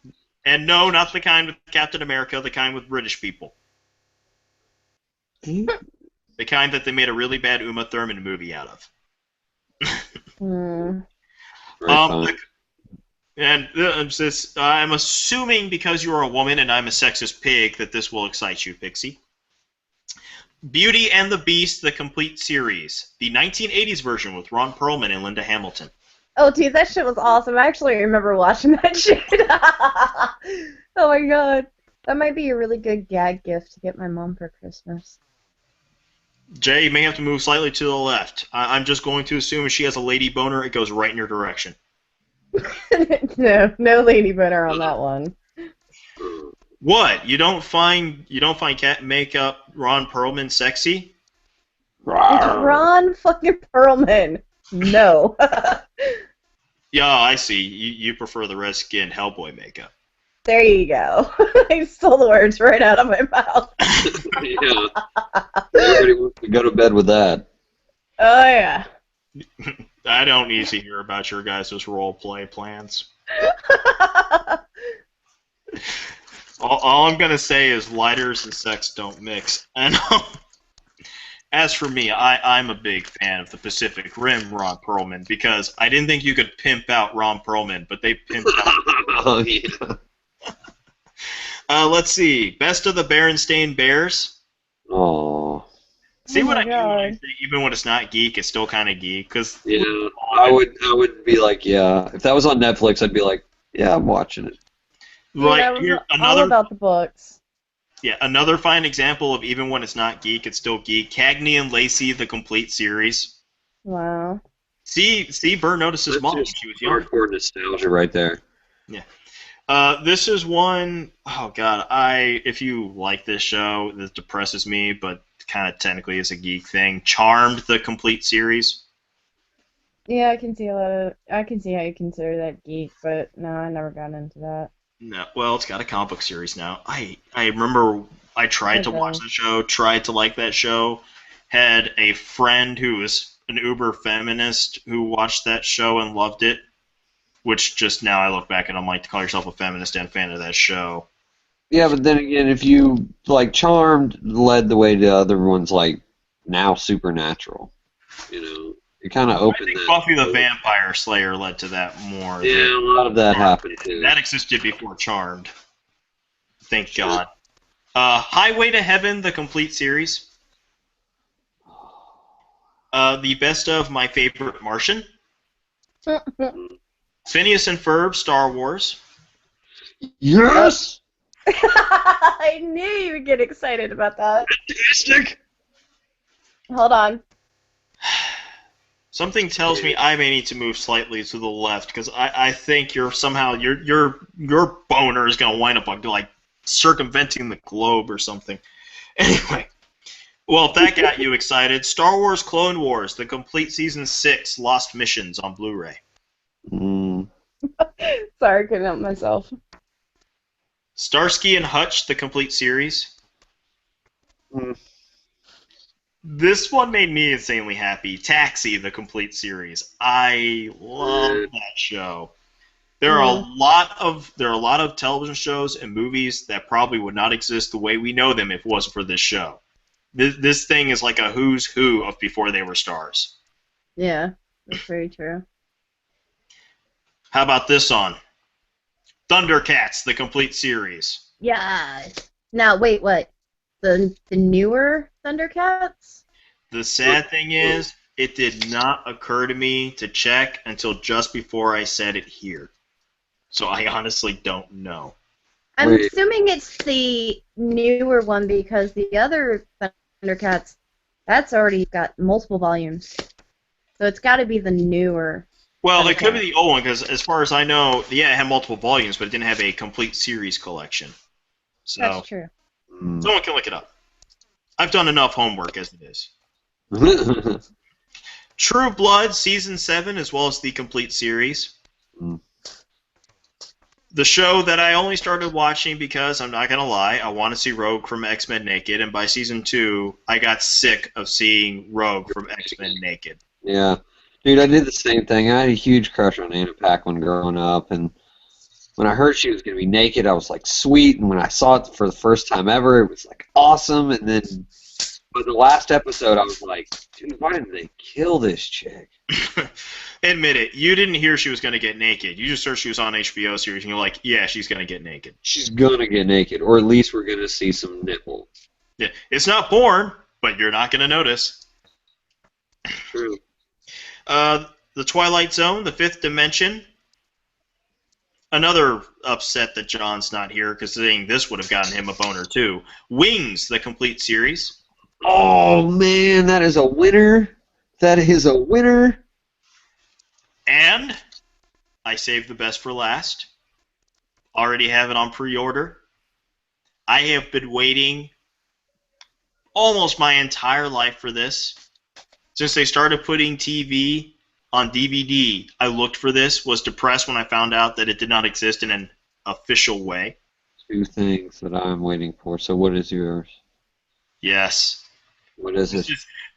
And no, not the kind with Captain America, the kind with British people. The kind that they made a really bad Uma Thurman movie out of. I'm assuming because you are a woman and I'm a sexist pig that this will excite you, Pixie. Beauty and the Beast, the complete series. The 1980s version with Ron Perlman and Linda Hamilton. Oh, dude, that shit was awesome. I actually remember watching that shit. Oh my god. That might be a really good gag gift to get my mom for Christmas. Jay, you may have to move slightly to the left. I'm just going to assume if she has a lady boner, it goes right in your direction. No lady boner on that one. What? You don't find cat makeup Ron Perlman sexy? It's Ron fucking Perlman. No. Yeah, I see. You prefer the red skin Hellboy makeup. There you go. I stole the words right out of my mouth. Yeah. Everybody wants to go to bed with that. Oh, yeah. I don't need to hear about your guys' role play plans. All I'm going to say is lighters and sex don't mix. And as for me, I'm a big fan of the Pacific Rim Ron Perlman because I didn't think you could pimp out Ron Perlman, but they pimped out. Oh, yeah. Let's see. Best of the Berenstain Bears. Oh. See Oh what my I mean when I God. say even when it's not geek, it's still kind of geek. Cause Yeah, I would be like, yeah. If that was on Netflix, I'd be like, yeah, I'm watching it. right I was here, all another about the books. another fine example of even when it's not geek, it's still geek. Cagney and Lacey, the complete series. Wow. See, Burr noticed his That's mom when just she was young. hardcore nostalgia right there. This is one, oh god, if you like this show, this depresses me, but kind of technically is a geek thing. Charmed, the complete series. Yeah, I can see I can see how you consider that geek, but no, I never got into that. No, well, it's got a comic book series now. I remember I tried to watch the show, tried to like that show, had a friend who was an uber feminist who watched that show and loved it, which just now I look back and I'm like, to call yourself a feminist and fan of that show. Yeah, but then again, if you, like, Charmed led the way to other ones, like, now Supernatural. You know, it kind of I opened think that. Buffy the Vampire Slayer led to that more. Yeah, a lot of that happened, too. That existed before Charmed. Thank God. Highway to Heaven, the complete series. The best of My Favorite Martian. Phineas and Ferb, Star Wars. Yes! I knew you would get excited about that. Fantastic! Hold on. Something tells me I may need to move slightly to the left because I think your boner is gonna wind up like circumventing the globe or something. Anyway, well, if that got you excited, Star Wars Clone Wars, the complete season 6, Lost Missions on Blu-ray. Sorry, I couldn't help myself. Starsky and Hutch, the complete series. This one made me insanely happy. Taxi, the complete series. I love that show. There are a lot of television shows and movies that probably would not exist the way we know them if it wasn't for this show. This thing is like a who's who of before they were stars. Yeah, that's very true. How about this on Thundercats, the complete series? Yeah. Now, wait, what? The newer Thundercats? The sad thing is, it did not occur to me to check until just before I said it here. So I honestly don't know. I'm Wait. assuming it's the newer one because the other Thundercats, that's already got multiple volumes. So it's got to be the newer. Well, it could Thundercat. be the old one, because as far as I know, yeah, it had multiple volumes, but it didn't have a complete series collection. So That's true. someone can look it up. I've done enough homework as it is. True Blood Season 7, as well as the complete series. Mm. The show that I only started watching because, I'm not going to lie, I want to see Rogue from X-Men naked, and by Season 2, I got sick of seeing Rogue from X-Men naked. Yeah. Dude, I did the same thing. I had a huge crush on Anna Paquin growing up, and when I heard she was going to be naked, I was like, sweet, and when I saw it for the first time ever, it was like, awesome, and then by the last episode, I was like, dude, why didn't they kill this chick? Admit it, you didn't hear she was going to get naked. You just heard she was on HBO series, and you're like, yeah, she's going to get naked. She's going to get naked, or at least we're going to see some nipple. Yeah, it's not porn, but you're not going to notice. True. The Twilight Zone, The Fifth Dimension. Another upset that John's not here, because saying this would have gotten him a boner too. Wings, the complete series. Oh, man, that is a winner. That is a winner. And I saved the best for last. Already have it on pre-order. I have been waiting almost my entire life for this. Since they started putting TV on DVD, I looked for this, was depressed when I found out that it did not exist in an official way. Two things that I'm waiting for. So what is yours? Yes. What is it?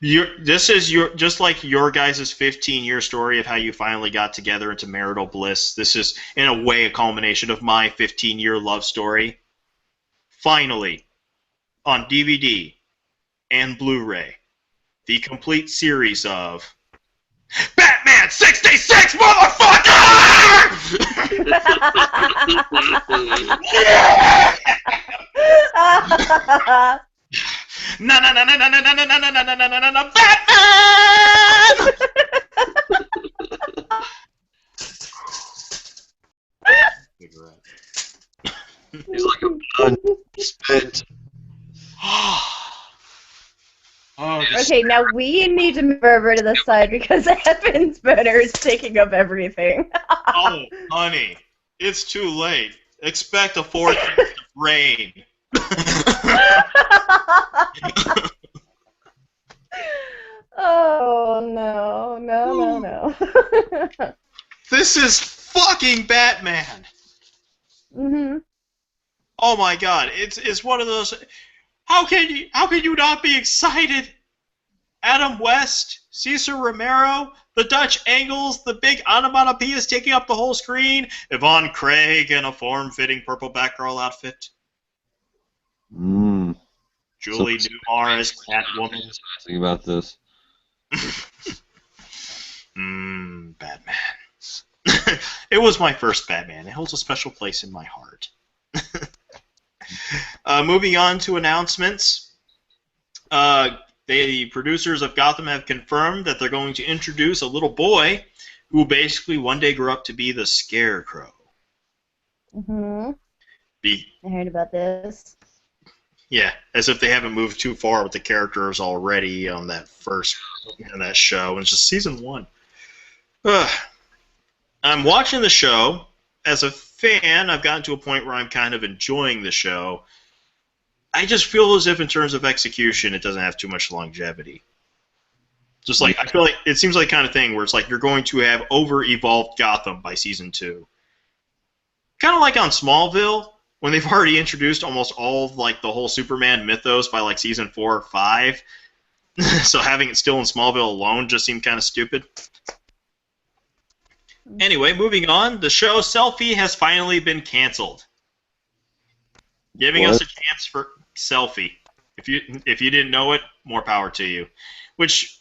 This is just like your guys' 15-year story of how you finally got together into marital bliss. This is, in a way, a culmination of my 15-year love story. Finally, on DVD and Blu-ray, the complete series of Batman 66, motherfucker! Na na na na na na na na na na na na na na na Batman! He's like, I'm done. Spent. Oh, Okay, now we need to move over to the side because Evan's boner is taking up everything. oh, honey, it's too late. Expect a forecast of rain. Oh, no. This is fucking Batman. Mhm. Oh my god, it's one of those. How can you not be excited? Adam West, Cesar Romero, the Dutch angles, the big onomatopoeias taking up the whole screen, Yvonne Craig in a form-fitting purple Batgirl outfit, Julie Newmar as Catwoman. Think about this. Batman. It was my first Batman. It holds a special place in my heart. Moving on to announcements. The producers of Gotham have confirmed that they're going to introduce a little boy who will basically one day grow up to be the Scarecrow. Mhm. I heard about this. Yeah, as if they haven't moved too far with the characters already on that show. And it's just season 1. I'm watching the show. As a fan, I've gotten to a point where I'm kind of enjoying the show. I just feel as if in terms of execution, it doesn't have too much longevity. Just like, I feel like it seems like the kind of thing where it's like you're going to have over-evolved Gotham by season 2. Kind of like on Smallville, when they've already introduced almost all of, like, the whole Superman mythos by like season 4 or 5. So having it still in Smallville alone just seemed kind of stupid. Anyway, moving on, the show Selfie has finally been canceled. Giving us a chance for Selfie. If you didn't know it, more power to you. Which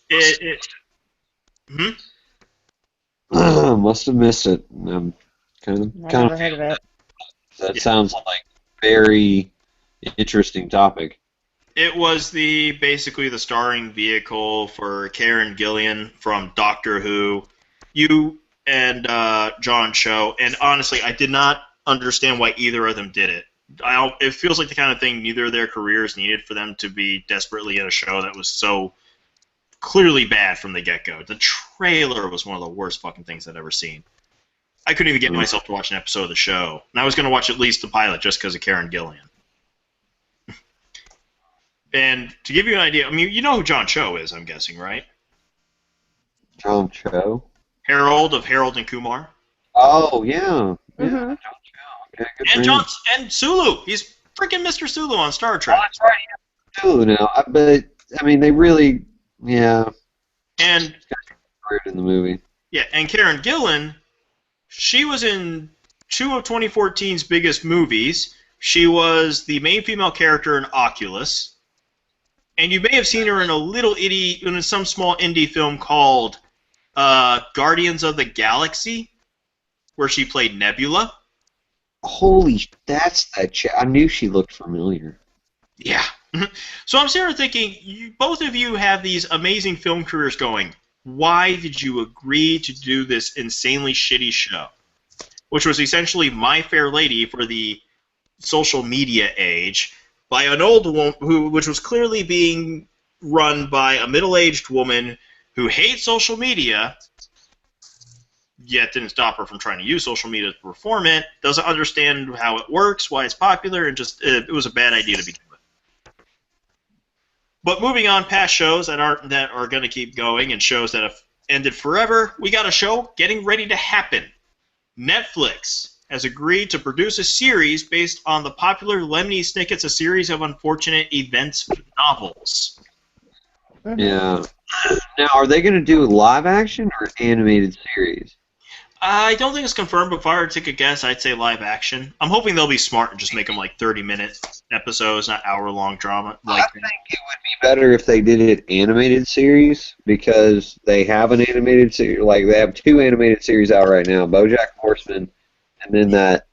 Must have missed it. I'm Never heard of it. That sounds like a very interesting topic. It was basically the starring vehicle for Karen Gillan from Doctor Who. and John Cho, and honestly, I did not understand why either of them did it. It feels like the kind of thing neither of their careers needed for them to be desperately in a show that was so clearly bad from the get-go. The trailer was one of the worst fucking things I'd ever seen. I couldn't even get myself to watch an episode of the show, and I was going to watch at least the pilot just because of Karen Gillan. And to give you an idea, I mean, you know who John Cho is, I'm guessing, right? John Cho? Harold of Harold and Kumar. Oh, yeah. Mm-hmm. John Cho. Okay, good And Sulu. He's freaking Mr. Sulu on Star Trek. Oh, that's right. Yeah. Sulu now. But, I mean, they really, yeah. And Weird in the movie. yeah, and Karen Gillan, she was in 2 of 2014's biggest movies. She was the main female character in Oculus. And you may have seen her in in some small indie film called Guardians of the Galaxy, where she played Nebula. Holy, that's that chick. I knew she looked familiar. Yeah. So I'm sitting here thinking, both of you have these amazing film careers going. Why did you agree to do this insanely shitty show? Which was essentially My Fair Lady for the social media age, by an old woman which was clearly being run by a middle-aged woman who hates social media, yet didn't stop her from trying to use social media to perform it, doesn't understand how it works, why it's popular, and just it was a bad idea to begin with. But moving on past shows that are going to keep going and shows that have ended forever, we got a show getting ready to happen. Netflix has agreed to produce a series based on the popular Lemony Snicket's A Series of Unfortunate Events novels. Mm-hmm. Yeah. Now, are they going to do live action or animated series? I don't think it's confirmed, but if I were to take a guess, I'd say live action. I'm hoping they'll be smart and just make them like 30-minute episodes, not hour-long drama. I think it would be better if they did it animated series, because they have an animated series. Like, they have 2 animated series out right now, BoJack Horseman, and then that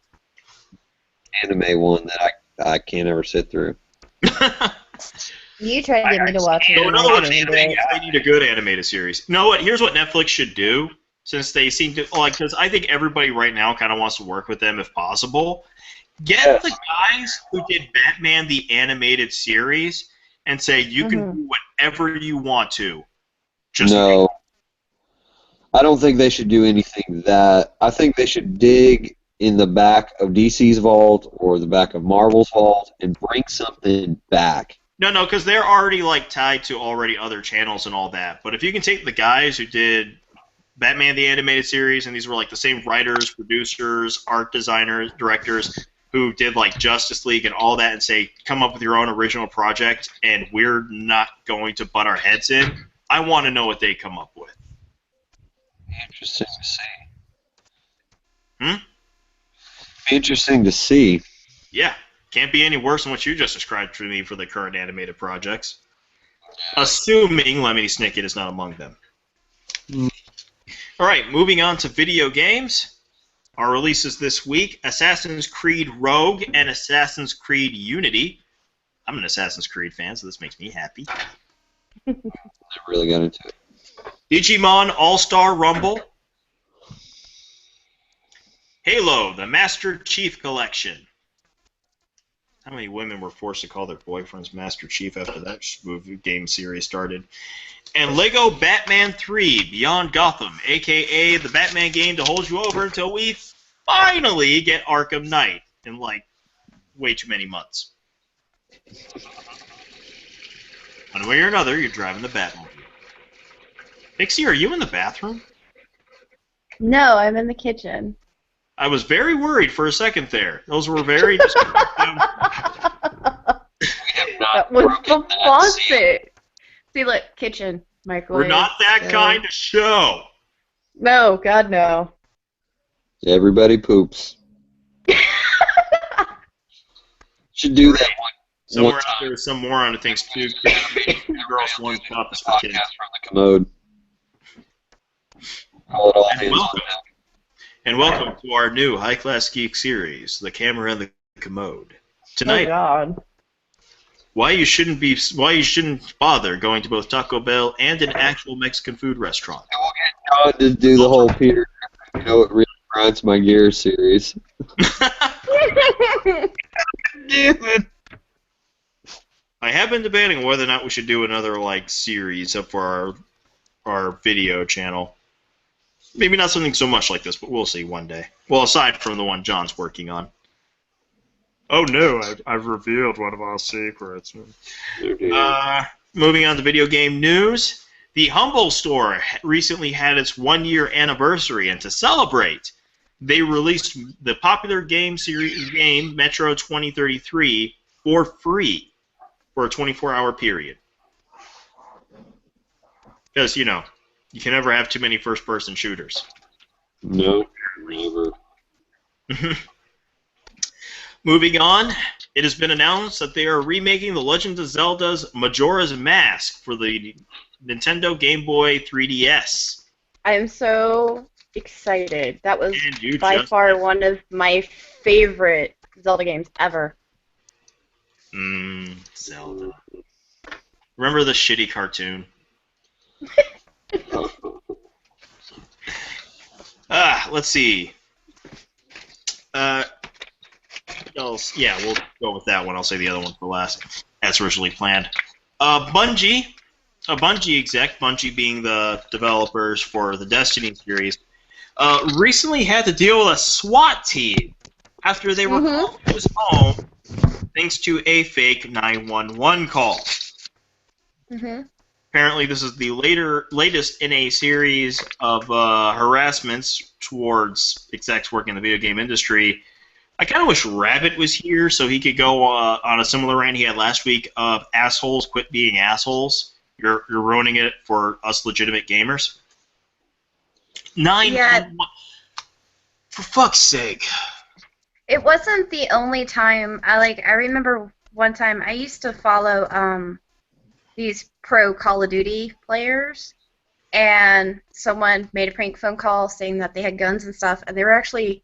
anime one that I can't ever sit through. You try to get me to watch it. So in other words, I they need a good animated series. You know what? Here's what Netflix should do, since they seem to because I think everybody right now kind of wants to work with them if possible. Get the guys who did Batman the Animated Series and say you can do whatever you want to. No. I don't think they should do anything that. I think they should dig in the back of DC's vault or the back of Marvel's vault and bring something back. No, because they're already like tied to other channels and all that. But if you can take the guys who did Batman the Animated Series, and these were like the same writers, producers, art designers, directors who did like Justice League and all that, and say, come up with your own original project, and we're not going to butt our heads in, I want to know what they come up with. Interesting to see. Hmm? Interesting to see. Yeah. Can't be any worse than what you just described to me for the current animated projects. Assuming Lemony Snicket is not among them. Alright, moving on to video games. Our releases this week, Assassin's Creed Rogue and Assassin's Creed Unity. I'm an Assassin's Creed fan, so this makes me happy. I really got into it. Digimon All-Star Rumble. Halo, the Master Chief Collection. How many women were forced to call their boyfriends Master Chief after that movie game series started? And Lego Batman 3 Beyond Gotham, a.k.a. the Batman game to hold you over until we finally get Arkham Knight in, like, way too many months. One way or another, you're driving the Batmobile. Pixie, are you in the bathroom? No, I'm in the kitchen. I was very worried for a second there. Those were very... That was the faucet. See, look, kitchen, microwave. We're not that kind of show. No, God, no. Everybody poops. Should do that one. Somewhere out there, some moron who thinks two girls, one cup is for kids. From the commode. Call it all hands on deck. And welcome to our new High Class Geek series, The Camera and the Commode. Tonight, Oh, God. why you shouldn't bother going to both Taco Bell and an actual Mexican food restaurant. We'll get John to do the whole Peter know it really grinds my gears series. Damn it. I have been debating whether or not we should do another like series up for our video channel. Maybe not something so much like this, but we'll see one day. Well, aside from the one John's working on. Oh no, I've revealed one of our secrets. Moving on to video game news. The Humble Store recently had its 1-year anniversary, and to celebrate, they released the popular game series game Metro 2033 for free for a 24-hour period. Because, you know, you can never have too many first-person shooters. No, never. Moving on, it has been announced that they are remaking The Legend of Zelda's Majora's Mask for the Nintendo Game Boy 3DS. I'm so excited. That was by far one of my favorite Zelda games ever. Zelda. Remember the shitty cartoon? Let's see. Yeah, we'll go with that one. I'll say the other one for last. As originally planned. Bungie, a Bungie exec, Bungie being the developers for the Destiny series, recently had to deal with a SWAT team after they were called to his home thanks to a fake 911 call. Apparently, this is the latest in a series of harassments towards execs working in the video game industry. I kind of wish Rabbit was here so he could go on a similar rant he had last week of assholes quit being assholes. You're ruining it for us legitimate gamers. 911. For fuck's sake. It wasn't the only time. I remember one time I used to follow these pro Call of Duty players, and someone made a prank phone call saying that they had guns and stuff, and they were actually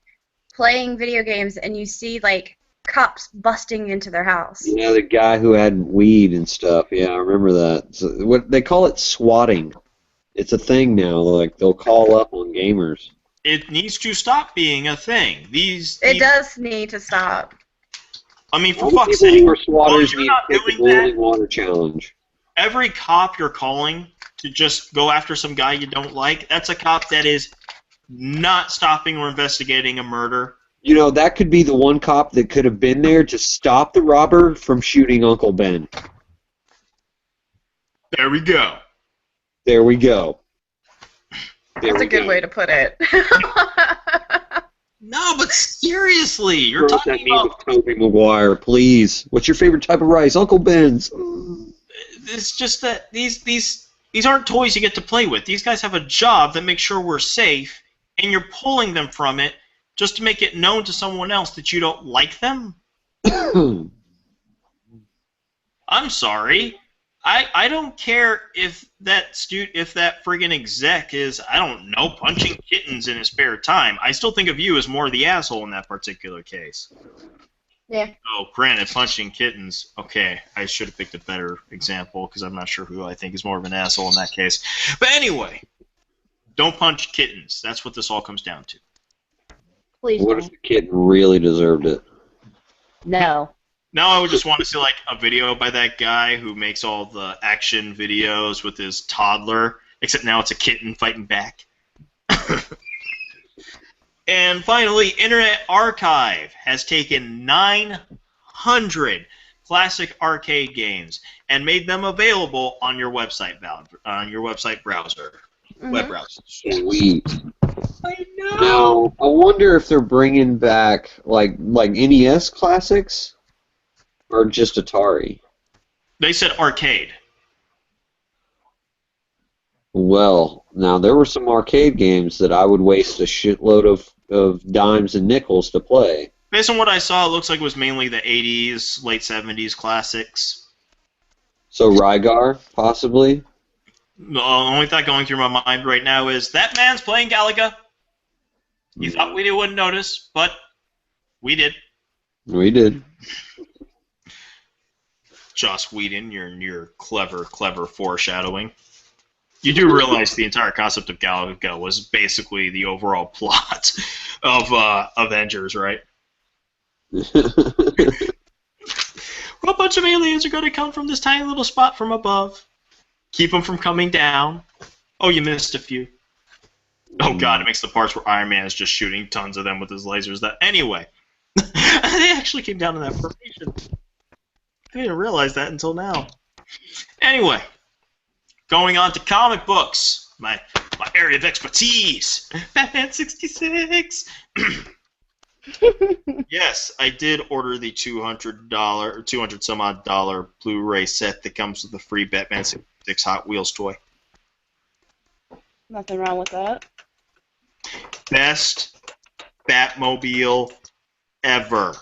playing video games, and you see like cops busting into their house. Yeah, the guy who had weed and stuff. Yeah, I remember that. So, what they call it, swatting. It's a thing now. Like they'll call up on gamers. It needs to stop being a thing. It does need to stop. I mean, for fuck's sake. Swatters need to take the boiling water challenge. Every cop you're calling to just go after some guy you don't like, that's a cop that is not stopping or investigating a murder. You know, that could be the one cop that could have been there to stop the robber from shooting Uncle Ben. There we go. There we go. That's a good way to put it. No, but seriously, you're talking about Tobey Maguire, please. What's your favorite type of rice? Uncle Ben's. It's just that these aren't toys you get to play with. These guys have a job that makes sure we're safe, and you're pulling them from it just to make it known to someone else that you don't like them? I'm sorry. I don't care if that friggin' exec is, I don't know, punching kittens in his spare time. I still think of you as more the asshole in that particular case. Yeah. Oh, granted, punching kittens. Okay, I should have picked a better example because I'm not sure who I think is more of an asshole in that case. But anyway, don't punch kittens. That's what this all comes down to. Please what don't. if the kitten really deserved it? No. Now I would just want to see like a video by that guy who makes all the action videos with his toddler, except now it's a kitten fighting back. And finally, Internet Archive has taken 900 classic arcade games and made them available on your website browser. Web browser. Sweet. I know. Now, I wonder if they're bringing back like NES classics or just Atari. They said arcade. Well, now there were some arcade games that I would waste a shitload of dimes and nickels to play. Based on what I saw, it looks like it was mainly the 80s, late 70s classics. So Rygar, possibly? The only thought going through my mind right now is, that man's playing Galaga. You thought we wouldn't notice, but we did. We did. Joss Whedon, your clever foreshadowing. You do realize the entire concept of Galaga was basically the overall plot of Avengers, right? A bunch of aliens are going to come from this tiny little spot from above. Keep them from coming down. Oh, you missed a few. Oh god, it makes the parts where Iron Man is just shooting tons of them with his lasers. That anyway, they actually came down in that formation. I didn't realize that until now. Anyway, going on to comic books, my area of expertise, Batman 66. Yes, I did order the $200 or $200 some odd dollar Blu-ray set that comes with the free Batman 66 Hot Wheels toy. Nothing wrong with that. Best Batmobile ever.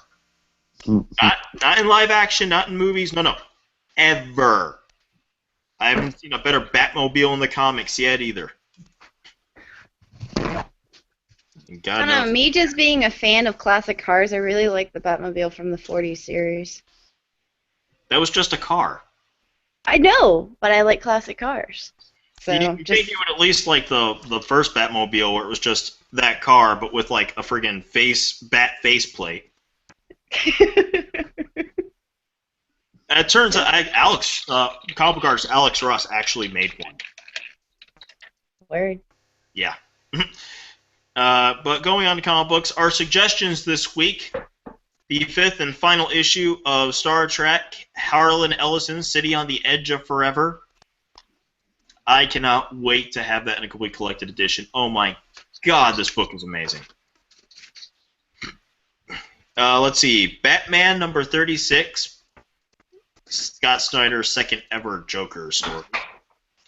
Not in live action, not in movies, no, ever. I haven't seen a better Batmobile in the comics yet either. And God I don't knows. know, me just being a fan of classic cars, I really like the Batmobile from the 40s series. That was just a car. I know, but I like classic cars. So You think you would at least like the first Batmobile where it was just that car, but with like a friggin' bat faceplate. It turns out comic artist Alex Ross actually made one. Word. Yeah. But going on to comic books, our suggestions this week: the 5th and final issue of Star Trek, Harlan Ellison's City on the Edge of Forever. I cannot wait to have that in a complete collected edition. Oh my god, this book is amazing. Let's see. Batman number 36. Scott Snyder's second ever Joker story.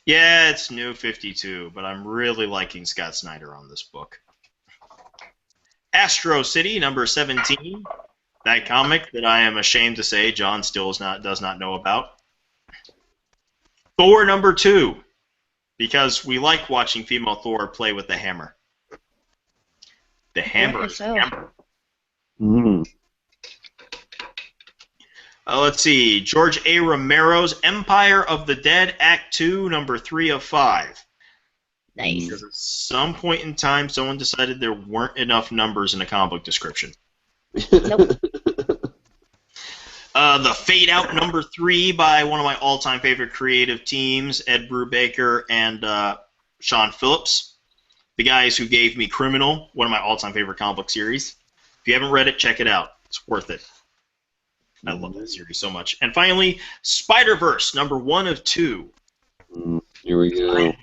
Yeah, it's New 52, but I'm really liking Scott Snyder on this book. Astro City number 17. That comic that I am ashamed to say John still does not know about. Thor number 2. Because we like watching female Thor play with the hammer. The hammer is hammer. Let's see. George A. Romero's Empire of the Dead, Act 2, number 3 of 5. Nice. Because at some point in time, someone decided there weren't enough numbers in a comic book description. Nope. The Fade Out number 3 by one of my all-time favorite creative teams, Ed Brubaker and Sean Phillips. The guys who gave me Criminal, one of my all-time favorite comic book series. If you haven't read it, check it out. It's worth it. I love that series so much. And finally, Spider-Verse, number 1 of 2. Here we go.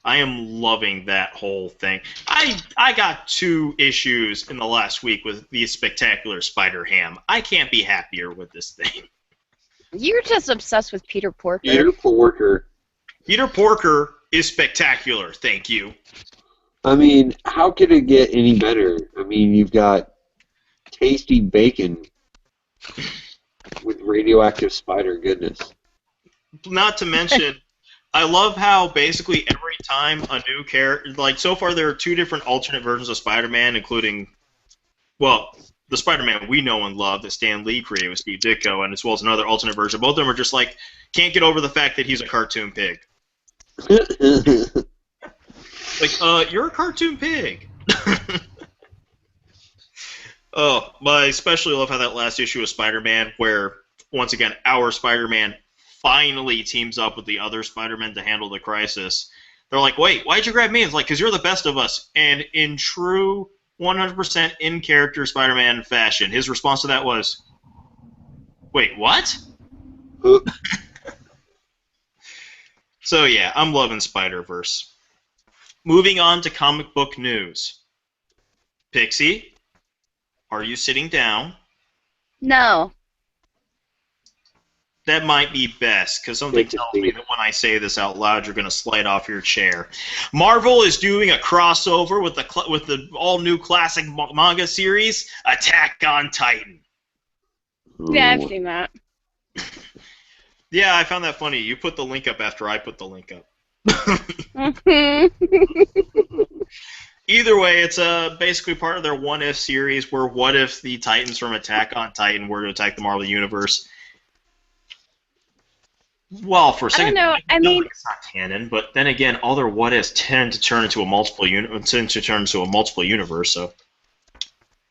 I am loving that whole thing. I got 2 issues in the last week with the spectacular Spider-Ham. I can't be happier with this thing. You're just obsessed with Peter Porker. Peter Porker. Peter Porker is spectacular, thank you. I mean, how could it get any better? I mean, you've got tasty bacon with radioactive spider goodness. Not to mention, I love how basically every time a new character, like so far there are 2 different alternate versions of Spider-Man, including, well, the Spider-Man we know and love that Stan Lee created with Steve Ditko, and as well as another alternate version. Both of them are just like, can't get over the fact that he's a cartoon pig. Like, you're a cartoon pig. Oh, but I especially love how that last issue of Spider-Man, where, once again, our Spider-Man finally teams up with the other Spider-Man to handle the crisis. They're like, wait, why'd you grab me? It's like, because you're the best of us. And in true 100% in-character Spider-Man fashion, his response to that was, wait, what? So yeah, I'm loving Spider-Verse. Moving on to comic book news. Pixie, are you sitting down? No. That might be best, because something tells me that when I say this out loud, you're going to slide off your chair. Marvel is doing a crossover with the all-new classic manga series, Attack on Titan. Yeah, I've seen that. Yeah, I found that funny. You put the link up after I put the link up. Either way, it's basically part of their What If series, where what if the Titans from Attack on Titan were to attack the Marvel Universe? Well, for a I don't second, know. I no, mean, it's not canon. But then again, all their what ifs tend to turn into a multiple universe. So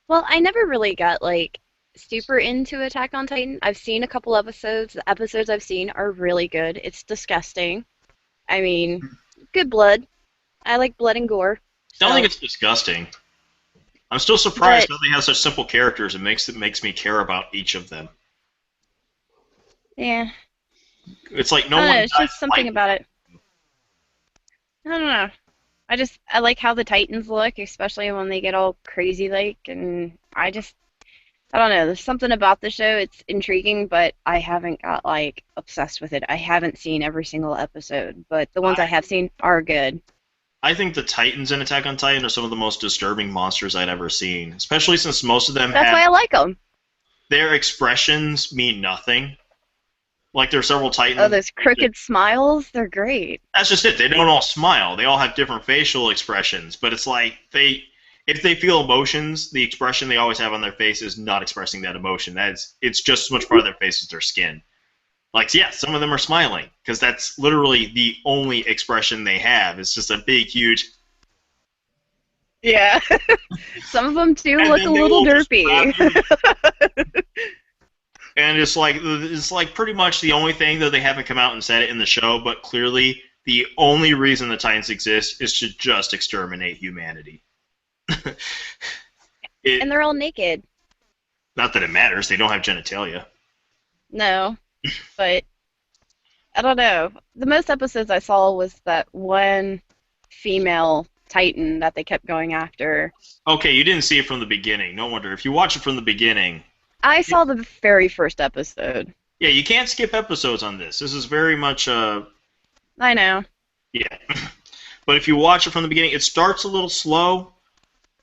well, I never really got like super into Attack on Titan. I've seen a couple episodes. The episodes I've seen are really good. It's disgusting. I mean, good blood. I like blood and gore. I don't So, think it's disgusting. I'm still surprised but that they have such simple characters. It makes me care about each of them. yeah, It's like I no don't one know. It's dies just something about it. I don't know. I like how the Titans look, especially when they get all crazy like, and I don't know. There's something about the show. It's intriguing, but I haven't got like obsessed with it. I haven't seen every single episode, but the ones I have seen are good. I think the Titans in Attack on Titan are some of the most disturbing monsters I'd ever seen, especially since most of them That's have why I like them. their expressions mean nothing. Like there are several Titans. Oh, those crooked smiles, they're great. That's just it. They don't all smile. They all have different facial expressions, but it's like if they feel emotions, the expression they always have on their face is not expressing that emotion. It's just as much part of their face as their skin. Like, yeah, some of them are smiling because that's literally the only expression they have. It's just a big, huge. Yeah. Some of them do And look then a they little will just derpy. And it's like pretty much the only thing that they haven't come out and said it in the show, but clearly the only reason the Titans exist is to just exterminate humanity. And they're all naked. Not that it matters. They don't have genitalia. No, but I don't know. The most episodes I saw was that one female Titan that they kept going after. Okay, you didn't see it from the beginning. No wonder. If you watch it from the beginning, I saw the very first episode. yeah, you can't skip episodes on this. This is very much I know. yeah. But if you watch it from the beginning, it starts a little slow,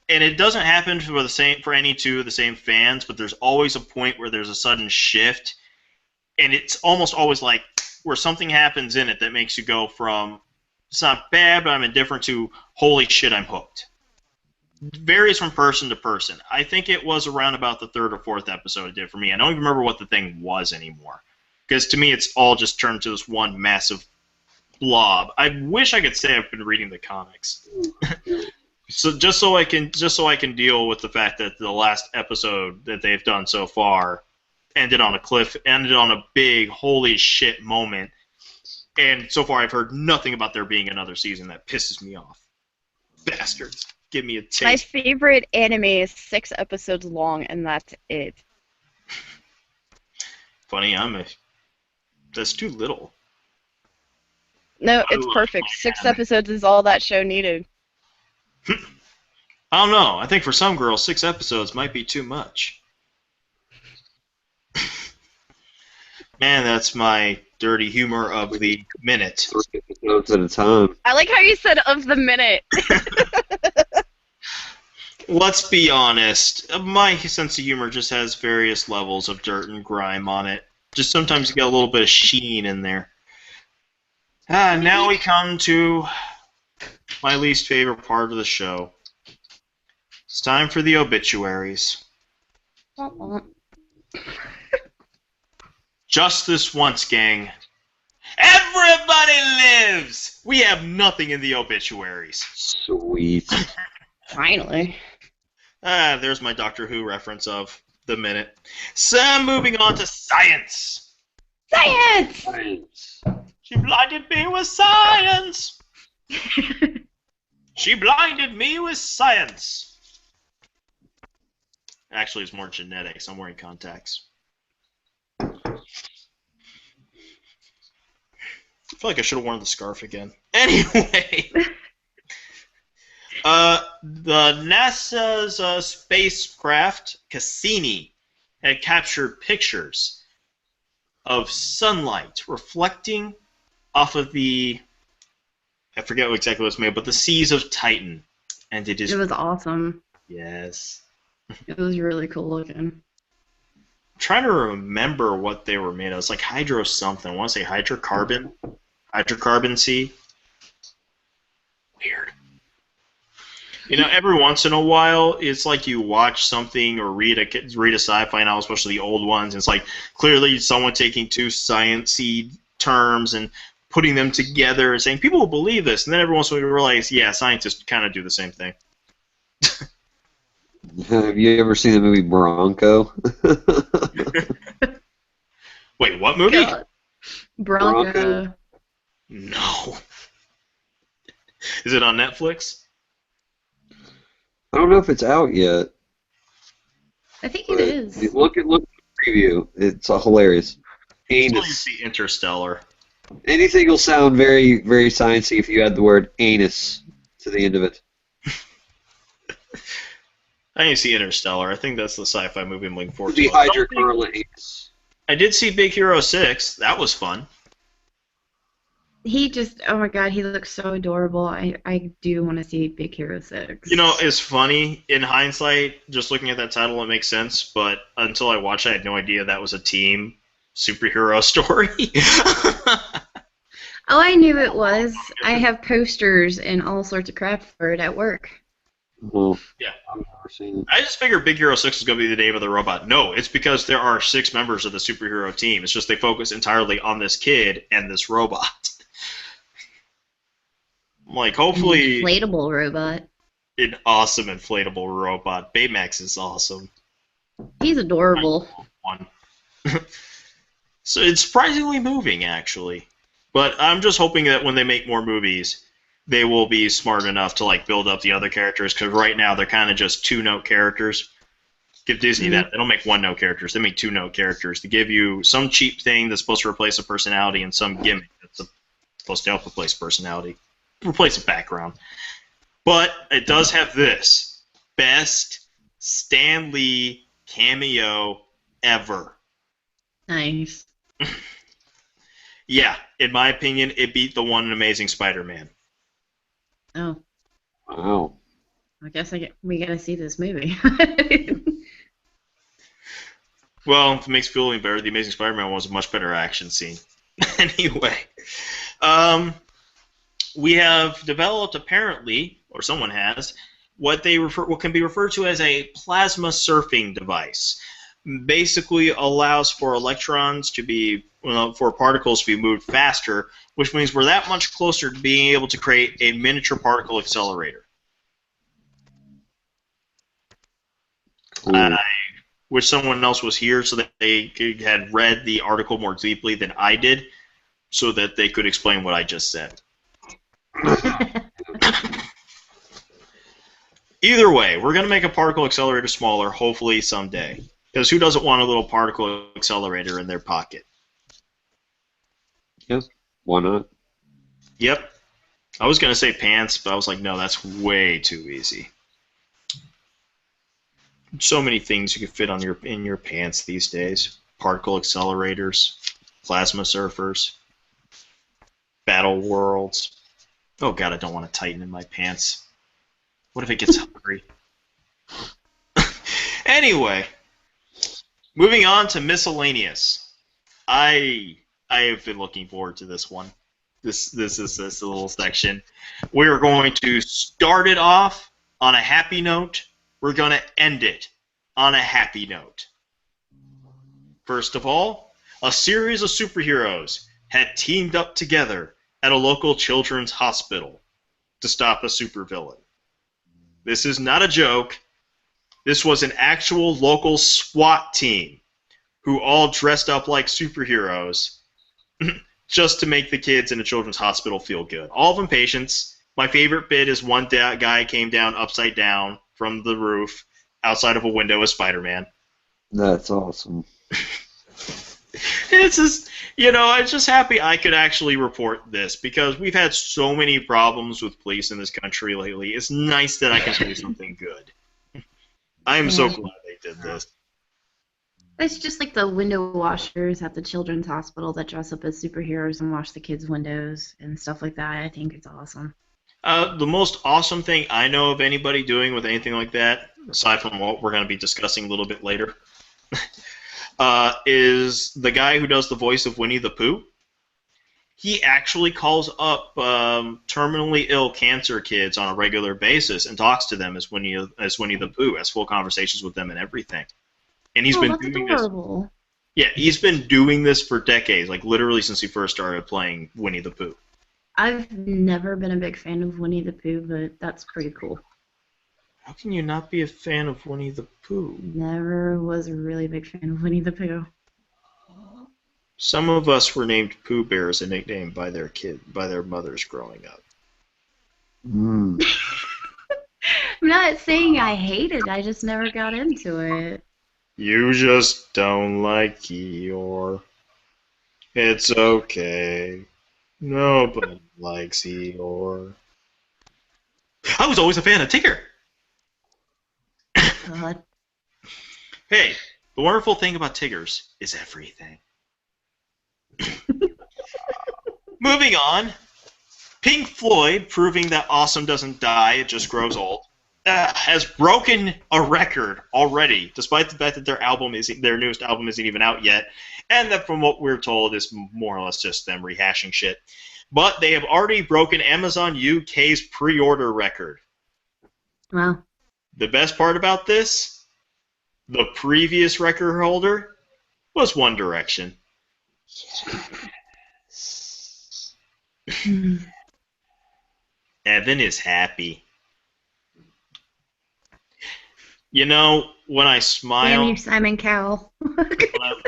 and it doesn't happen for any two of the same fans. But there's always a point where there's a sudden shift, and it's almost always like where something happens in it that makes you go from it's not bad, but I'm indifferent to holy shit, I'm hooked. Varies from person to person. I think it was around about the third or fourth episode it did for me. I don't even remember what the thing was anymore. Because to me, it's all just turned to this one massive blob. I wish I could say I've been reading the comics. So just so I can deal with the fact that the last episode that they've done so far ended on a big holy shit moment. And so far I've heard nothing about there being another season. That pisses me off. Bastards. Give me a taste. My favorite anime is 6 episodes long, and that's it. Funny, that's too little. No, it's perfect. 6 episodes is all that show needed. I don't know. I think for some girls, 6 episodes might be too much. Man, that's my dirty humor of the minute. 3 episodes at a time. I like how you said "of the minute." Let's be honest. My sense of humor just has various levels of dirt and grime on it. Just sometimes you get a little bit of sheen in there. Now we come to my least favorite part of the show. It's time for the obituaries. Just this once, gang. Everybody lives! We have nothing in the obituaries. Sweet. Finally. There's my Doctor Who reference of the minute. So, moving on to science. Science! She blinded me with science. She blinded me with science. Actually, it's more genetics. I'm wearing contacts. I feel like I should have worn the scarf again. Anyway. The NASA's spacecraft Cassini had captured pictures of sunlight reflecting off of I forget what exactly what it's made, but the seas of Titan. And it is... It was awesome. Yes. It was really cool looking. I'm trying to remember what they were made of. It's like hydro something. I want to say hydrocarbon. Hydrocarbon C. Weird. You know, every once in a while, it's like you watch something or read a sci-fi novel, especially the old ones, and it's like clearly someone taking two science-y terms and putting them together and saying people will believe this, and then every once in a while you realize, yeah, scientists kind of do the same thing. Have you ever seen the movie Bronco? Wait, what movie? God. Bronco. No. Is it on Netflix? I don't know if it's out yet. I think it is. Look at the preview. It's hilarious. Please Anus. see Interstellar. Anything will sound very, very sciencey if you add the word anus to the end of it. I need to see Interstellar. I think that's the sci-fi movie I'm looking forward to. Dehydrocorrelate anus. I did see Big Hero 6. That was fun. He just, oh my god, he looks so adorable. I do want to see Big Hero 6. You know, it's funny. In hindsight, just looking at that title, it makes sense. But until I watched it, I had no idea that was a team superhero story. Oh, I knew it was. I have posters and all sorts of crap for it at work. Well, Yeah. I've never seen it. I just figured Big Hero 6 was going to be the name of the robot. No, it's because there are 6 members of the superhero team. It's just they focus entirely on this kid and this robot. Like, hopefully... Inflatable robot. An awesome inflatable robot. Baymax is awesome. He's adorable. One. So it's surprisingly moving, actually. But I'm just hoping that when they make more movies, they will be smart enough to like build up the other characters, because right now they're kind of just 2-note characters. Give Disney that. They don't make 1-note characters. They make 2-note characters to give you some cheap thing that's supposed to replace a personality and some gimmick that's supposed to help replace personality. Replace a background. But it does have this. Best Stan Lee cameo ever. Nice. Yeah, in my opinion, it beat the one in Amazing Spider-Man. Oh, Wow. I guess we gotta see this movie. Well, if it makes you feel any better, the Amazing Spider-Man was a much better action scene. Anyway, we have developed, apparently, or someone has, what can be referred to as a plasma surfing device. Basically allows for electrons to be, for particles to be moved faster, which means we're that much closer to being able to create a miniature particle accelerator. Cool. I wish someone else was here so that they had read the article more deeply than I did, so that they could explain what I just said. Either way, we're going to make a particle accelerator smaller, hopefully someday. Because who doesn't want a little particle accelerator in their pocket? Yes. Why not? Yep. I was going to say pants, but I was like, no, that's way too easy. So many things you can fit on in your pants these days. Particle accelerators, plasma surfers, battle worlds. Oh god, I don't want to tighten in my pants. What if it gets hungry? Anyway, moving on to miscellaneous. I have been looking forward to this one. This is this little section. We're going to start it off on a happy note. We're going to end it on a happy note. First of all, a series of superheroes had teamed up together at a local children's hospital to stop a supervillain. This is not a joke. This was an actual local SWAT team who all dressed up like superheroes just to make the kids in a children's hospital feel good. All of them patients. My favorite bit is one guy came down upside down from the roof outside of a window as Spider-Man. That's awesome. It's just, I'm just happy I could actually report this because we've had so many problems with police in this country lately. It's nice that I can do something good. I am so glad they did this. It's just like the window washers at the children's hospital that dress up as superheroes and wash the kids' windows and stuff like that. I think it's awesome. The most awesome thing I know of anybody doing with anything like that, aside from what we're going to be discussing a little bit later, is the guy who does the voice of Winnie the Pooh. He actually calls up terminally ill cancer kids on a regular basis and talks to them as Winnie the Pooh, has full conversations with them and everything. And he's been that's doing adorable. Yeah, he's been doing this for decades, like literally since he first started playing Winnie the Pooh. I've never been a big fan of Winnie the Pooh, but that's pretty cool. How can you not be a fan of Winnie the Pooh? Never was a really big fan of Winnie the Pooh. Some of us were named Pooh Bears, a nickname by their mothers growing up. Mm. I'm not saying I hate it, I just never got into it. You just don't like Eeyore. It's okay. Nobody likes Eeyore. I was always a fan of Tigger. God. Hey, the wonderful thing about Tiggers is everything. Moving on. Pink Floyd, proving that awesome doesn't die, it just grows old, has broken a record already, despite the fact that their newest album isn't even out yet, and that from what we're told is more or less just them rehashing shit. But they have already broken Amazon UK's pre-order record. Wow. The best part about this, the previous record holder was One Direction. Evan is happy. You know, when I smile, Damn you, Simon Cowell.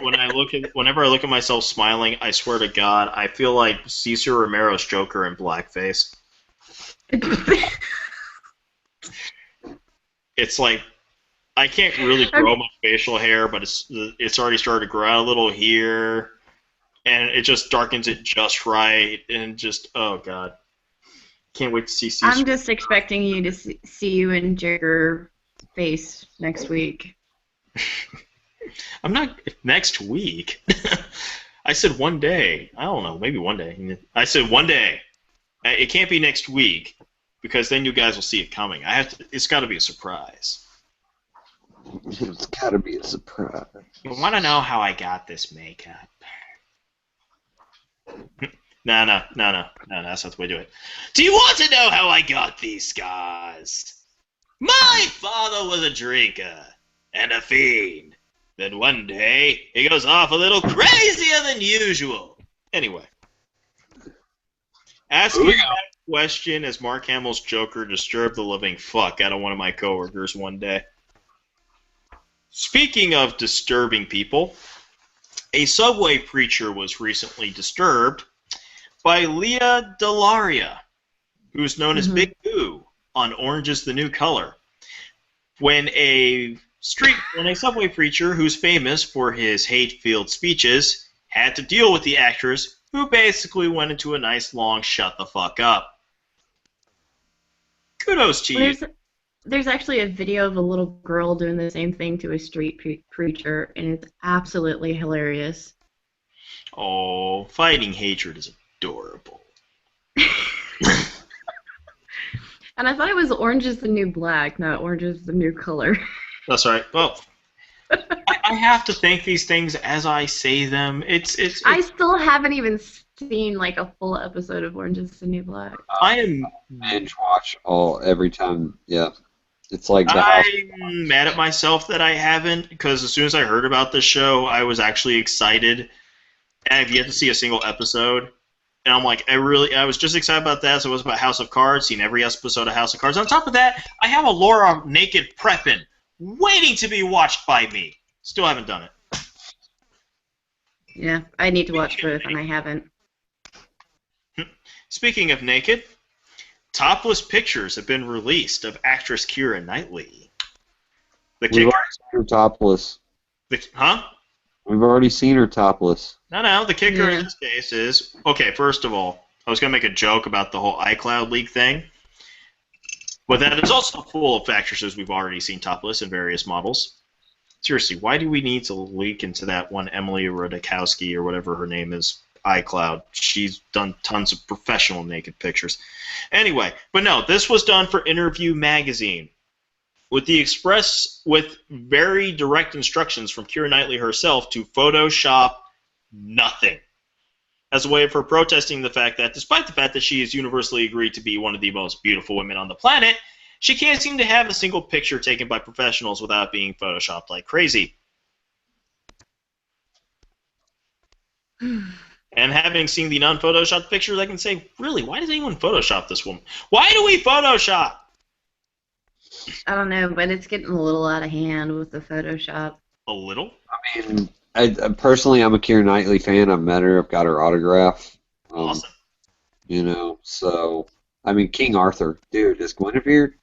whenever I look at myself smiling, I swear to God, I feel like Cesar Romero's Joker in blackface. It's like I can't really grow my facial hair, but it's already started to grow out a little here, and it just darkens it just right, and just oh God, can't wait to see Cesar. I'm just expecting you to see you in Joker face next week. I'm not next week. I said one day. I don't know, maybe one day. I said one day. It can't be next week because then you guys will see it coming. It's got to be a surprise. It's got to be a surprise. You want to know how I got this makeup? No, that's not the way to do it. Do you want to know how I got these scars? My father was a drinker and a fiend. Then one day, he goes off a little crazier than usual. Anyway. Asking that question as Mark Hamill's Joker disturbed the living fuck out of one of my coworkers one day. Speaking of disturbing people, a subway preacher was recently disturbed by Leah Delaria, who's known as Big Boo on Orange is the New Color. When a subway preacher who's famous for his hate-filled speeches had to deal with the actress who basically went into a nice long shut the fuck up. Kudos to you. There's actually a video of a little girl doing the same thing to a street preacher, and it's absolutely hilarious. Oh, fighting hatred is adorable. And I thought it was Orange is the New Black, not Orange is the New Color. That's right. Well, I have to think these things as I say them. I still haven't even seen like a full episode of Orange is the New Black. I am binge watch every time. Yeah, it's like the house. I'm mad at myself that I haven't, because as soon as I heard about this show, I was actually excited. And I've yet to see a single episode. And I'm like, I was just excited about that as I was about House of Cards, seen every episode of House of Cards. On top of that, I have a Laura naked prepping, waiting to be watched by me. Still haven't done it. Yeah, I need to watch both, and I haven't. Speaking of naked, topless pictures have been released of actress Keira Knightley. We've already seen her topless. Huh? We've already seen her topless. No, the kicker in this case is, okay, first of all, I was going to make a joke about the whole iCloud leak thing, but that is also full of actresses we've already seen topless in various models. Seriously, why do we need to leak into that one Emily Ratajkowski or whatever her name is, iCloud? She's done tons of professional naked pictures. Anyway, but no, this was done for Interview Magazine. With very direct instructions from Keira Knightley herself to Photoshop nothing. As a way of her protesting the fact that, despite the fact that she is universally agreed to be one of the most beautiful women on the planet, she can't seem to have a single picture taken by professionals without being photoshopped like crazy. And having seen the non-photoshopped pictures, I can say, really, why does anyone Photoshop this woman? Why do we Photoshop? I don't know, but it's getting a little out of hand with the Photoshop. A little? I mean, personally, I'm a Keira Knightley fan. I've met her. I've got her autograph. Awesome. You know, so, I mean, King Arthur. Dude, is Guinevere?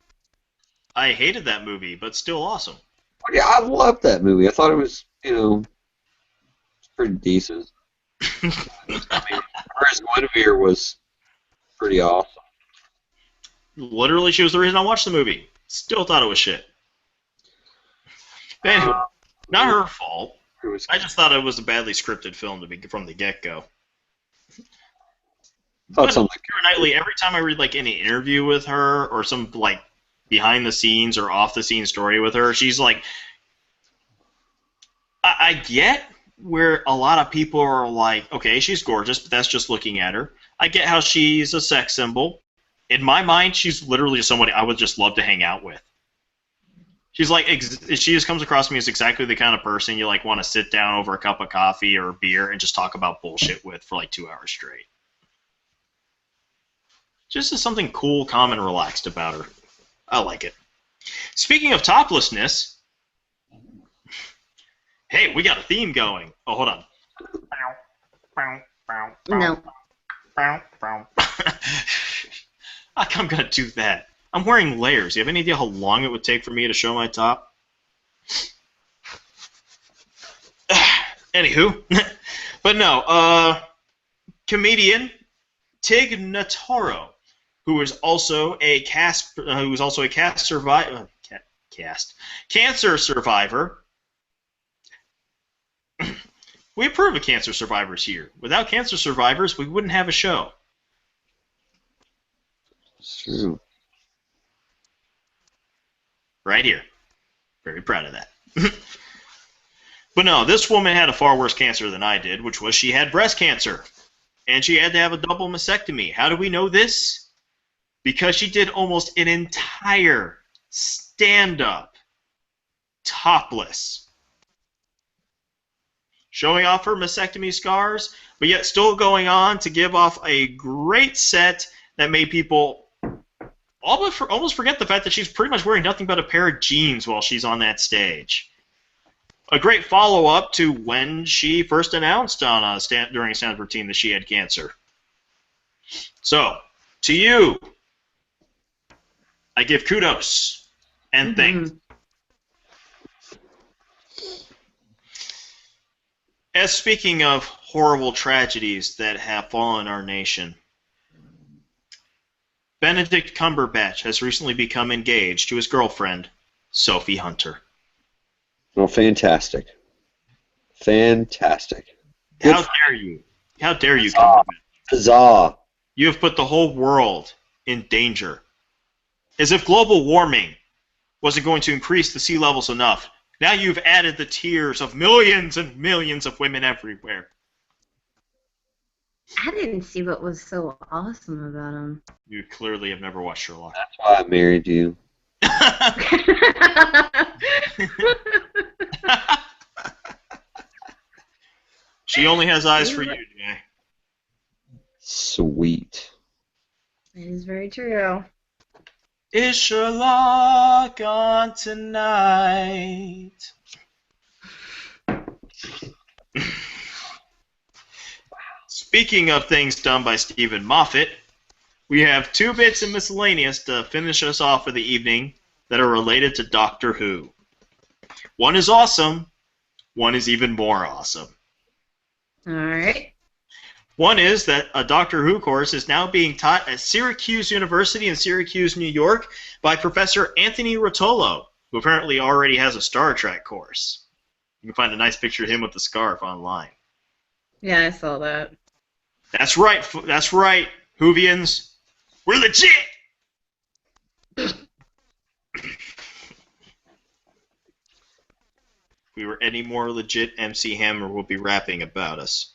I hated that movie, but still awesome. Yeah, I loved that movie. I thought it was, you know, pretty decent. I mean, whereas Guinevere was pretty awesome. Literally, she was the reason I watched the movie. Still thought it was shit. But anyway, not her fault. I just thought it was a badly scripted film to be from the get-go. But Keira Knightley, every time I read like any interview with her or some like behind the scenes or off the scene story with her, she's like, I get where a lot of people are like, okay, she's gorgeous, but that's just looking at her. I get how she's a sex symbol. In my mind, she's literally somebody I would just love to hang out with. She's like, she just comes across to me as exactly the kind of person you like want to sit down over a cup of coffee or beer and just talk about bullshit with for like 2 hours straight. Just as something cool, calm, and relaxed about her. I like it. Speaking of toplessness, hey, we got a theme going. Oh, hold on. No. I'm going to do that. I'm wearing layers. You have any idea how long it would take for me to show my top? Anywho. But no, comedian Tig Notaro, who is also a cancer survivor. We approve of cancer survivors here. Without cancer survivors, we wouldn't have a show. It's true. Right here. Very proud of that. But no, this woman had a far worse cancer than I did, which was she had breast cancer. And she had to have a double mastectomy. How do we know this? Because she did almost an entire stand-up topless, showing off her mastectomy scars, but yet still going on to give off a great set that made people almost forget the fact that she's pretty much wearing nothing but a pair of jeans while she's on that stage. A great follow-up to when she first announced on during a stand-up routine that she had cancer. So, to you, I give kudos and thanks. As speaking of horrible tragedies that have fallen our nation, Benedict Cumberbatch has recently become engaged to his girlfriend, Sophie Hunter. Oh, fantastic. Fantastic. How dare you? How dare you, Cumberbatch? Huzzah. You have put the whole world in danger. As if global warming wasn't going to increase the sea levels enough. Now you've added the tears of millions and millions of women everywhere. I didn't see what was so awesome about him. You clearly have never watched Sherlock. That's why I married you. She only has eyes for you, Jay. Sweet. It is very true. Is Sherlock on tonight? Speaking of things done by Stephen Moffat, we have 2 bits of miscellaneous to finish us off for the evening that are related to Doctor Who. One is awesome, one is even more awesome. Alright. One is that a Doctor Who course is now being taught at Syracuse University in Syracuse, New York, by Professor Anthony Rotolo, who apparently already has a Star Trek course. You can find a nice picture of him with the scarf online. Yeah, I saw that. That's right, Whovians. We're legit! If we were any more legit, MC Hammer will be rapping about us.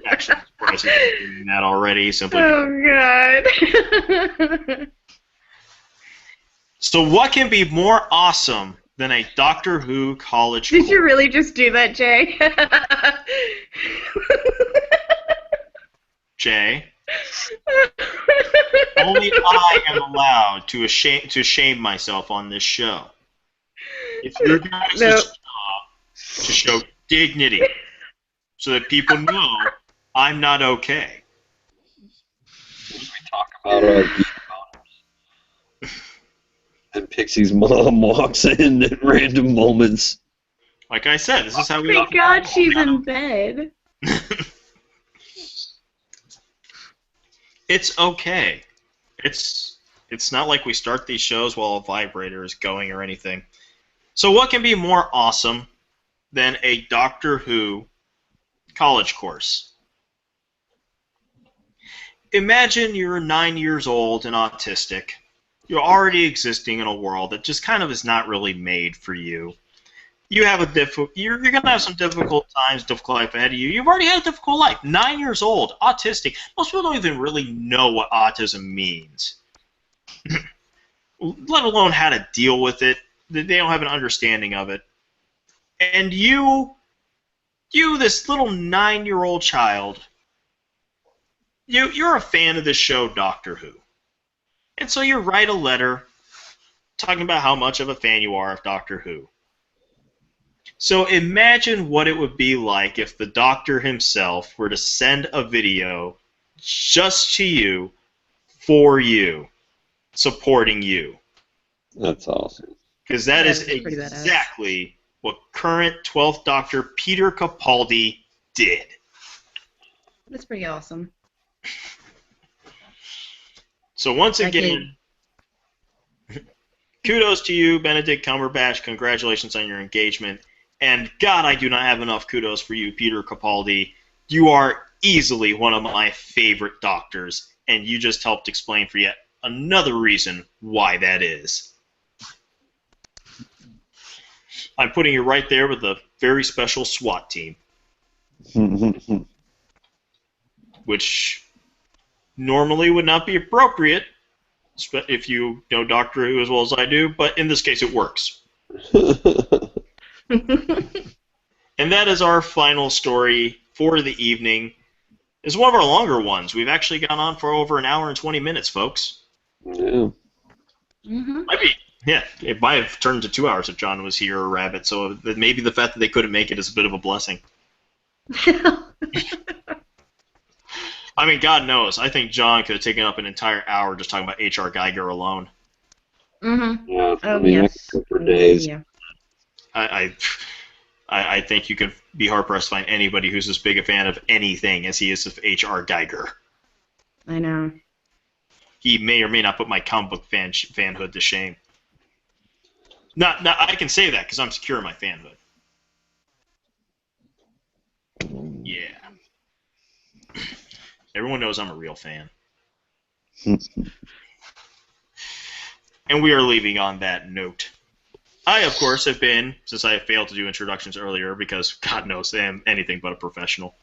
Actually, I'm surprised he's doing that already. Simply. Oh, God. So what can be more awesome than a Doctor Who college Did course. you really just do that, Jay? Jay, only I am allowed to shame myself on this show. It's your guys' Nope. job to show dignity so that people know I'm not okay. We talk about our geek boners. And Pixie's mom walks in at random moments. Like I said, this is how we. Thank God she's in bed. It's okay. It's not like we start these shows while a vibrator is going or anything. So what can be more awesome than a Doctor Who college course? Imagine you're 9 years old and autistic. You're already existing in a world that just kind of is not really made for you. You have you're going to have some difficult times, difficult life ahead of you. You've already had a difficult life. 9 years old, autistic. Most people don't even really know what autism means, let alone how to deal with it. They don't have an understanding of it. And you, this little 9-year-old child, you're a fan of this show, Doctor Who. And so you write a letter talking about how much of a fan you are of Doctor Who. So imagine what it would be like if the Doctor himself were to send a video just to you, for you, supporting you. That's awesome. Because that is pretty badass. exactly what current 12th Doctor Peter Capaldi did. That's pretty awesome. So once again, kudos to you, Benedict Cumberbatch. Congratulations on your engagement. And God, I do not have enough kudos for you, Peter Capaldi. You are easily one of my favorite Doctors, and you just helped explain for yet another reason why that is. I'm putting you right there with a very special SWAT team, which normally would not be appropriate if you know Doctor Who as well as I do, but in this case it works. And that is our final story for the evening. It's one of our longer ones. We've actually gone on for over an hour and 20 minutes, folks. Yeah. Mm-hmm. It might have turned to 2 hours if John was here or Rabbit, so maybe the fact that they couldn't make it is a bit of a blessing. I mean, God knows. I think John could have taken up an entire hour just talking about H.R. Geiger alone. Mm-hmm. Yeah, Oh, I mean, I yes. could go for days. Yeah. I think you could be hard-pressed to find anybody who's as big a fan of anything as he is of H.R. Geiger. I know. He may or may not put my comic book fanhood to shame. Not, I can say that because I'm secure in my fanhood. Yeah. Everyone knows I'm a real fan. And we are leaving on that note. I, of course, have been, since I failed to do introductions earlier, because God knows I am anything but a professional,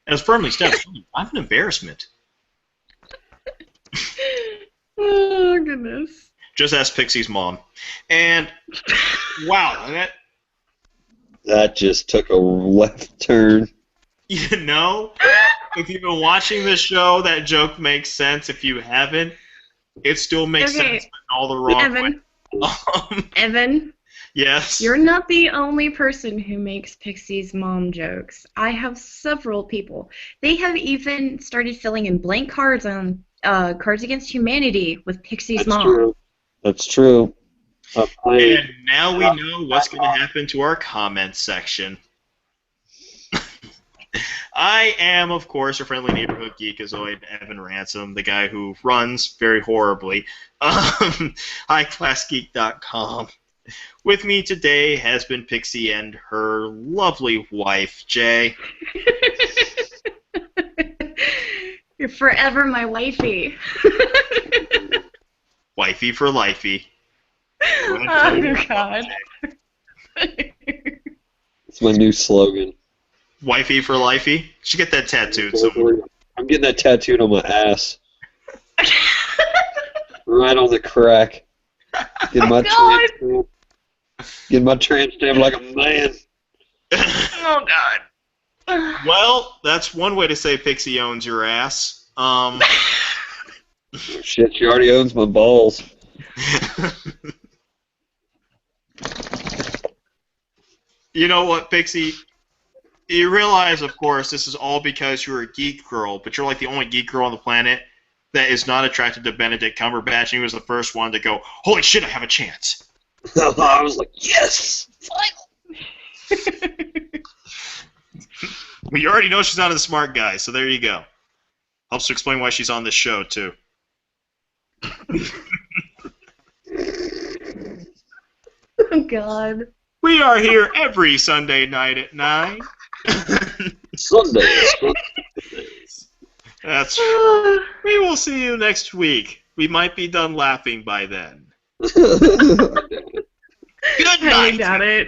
as firmly established, I'm an embarrassment. Oh, goodness. Just ask Pixie's mom. And, wow, That just took a left turn. you know, if you've been watching this show, that joke makes sense. If you haven't, it still makes sense, but in all the wrong way. Evan, Yes. you're not the only person who makes Pixie's mom jokes. I have several people. They have even started filling in blank cards on Cards Against Humanity with Pixie's mom. True. That's true. And now we know what's going to happen to our comment section. I am, of course, your friendly neighborhood geekazoid, Evan Ransom, the guy who runs very horribly highclassgeek.com. With me today has been Pixie and her lovely wife, Jay. You're forever my wifey. Wifey for lifey. Oh, God. It's my new slogan. Wifey for lifey? Should get that tattooed somewhere. I'm getting that tattooed on my ass. Right on the crack. Get my God. transplant. Get my tramp stamp like a man. Oh, God. Well, that's one way to say Pixie owns your ass. Shit, she already owns my balls. You know what, Pixie? You realize, of course, this is all because you're a geek girl, but you're like the only geek girl on the planet that is not attracted to Benedict Cumberbatch, and he was the first one to go, holy shit, I have a chance. I was like, yes! Well, you already know she's not a smart guy, so there you go. Helps to explain why she's on this show, too. Oh, God. We are here every Sunday night at 9. Sundays. That's We will see you next week. We might be done laughing by then. Good night. I doubt it.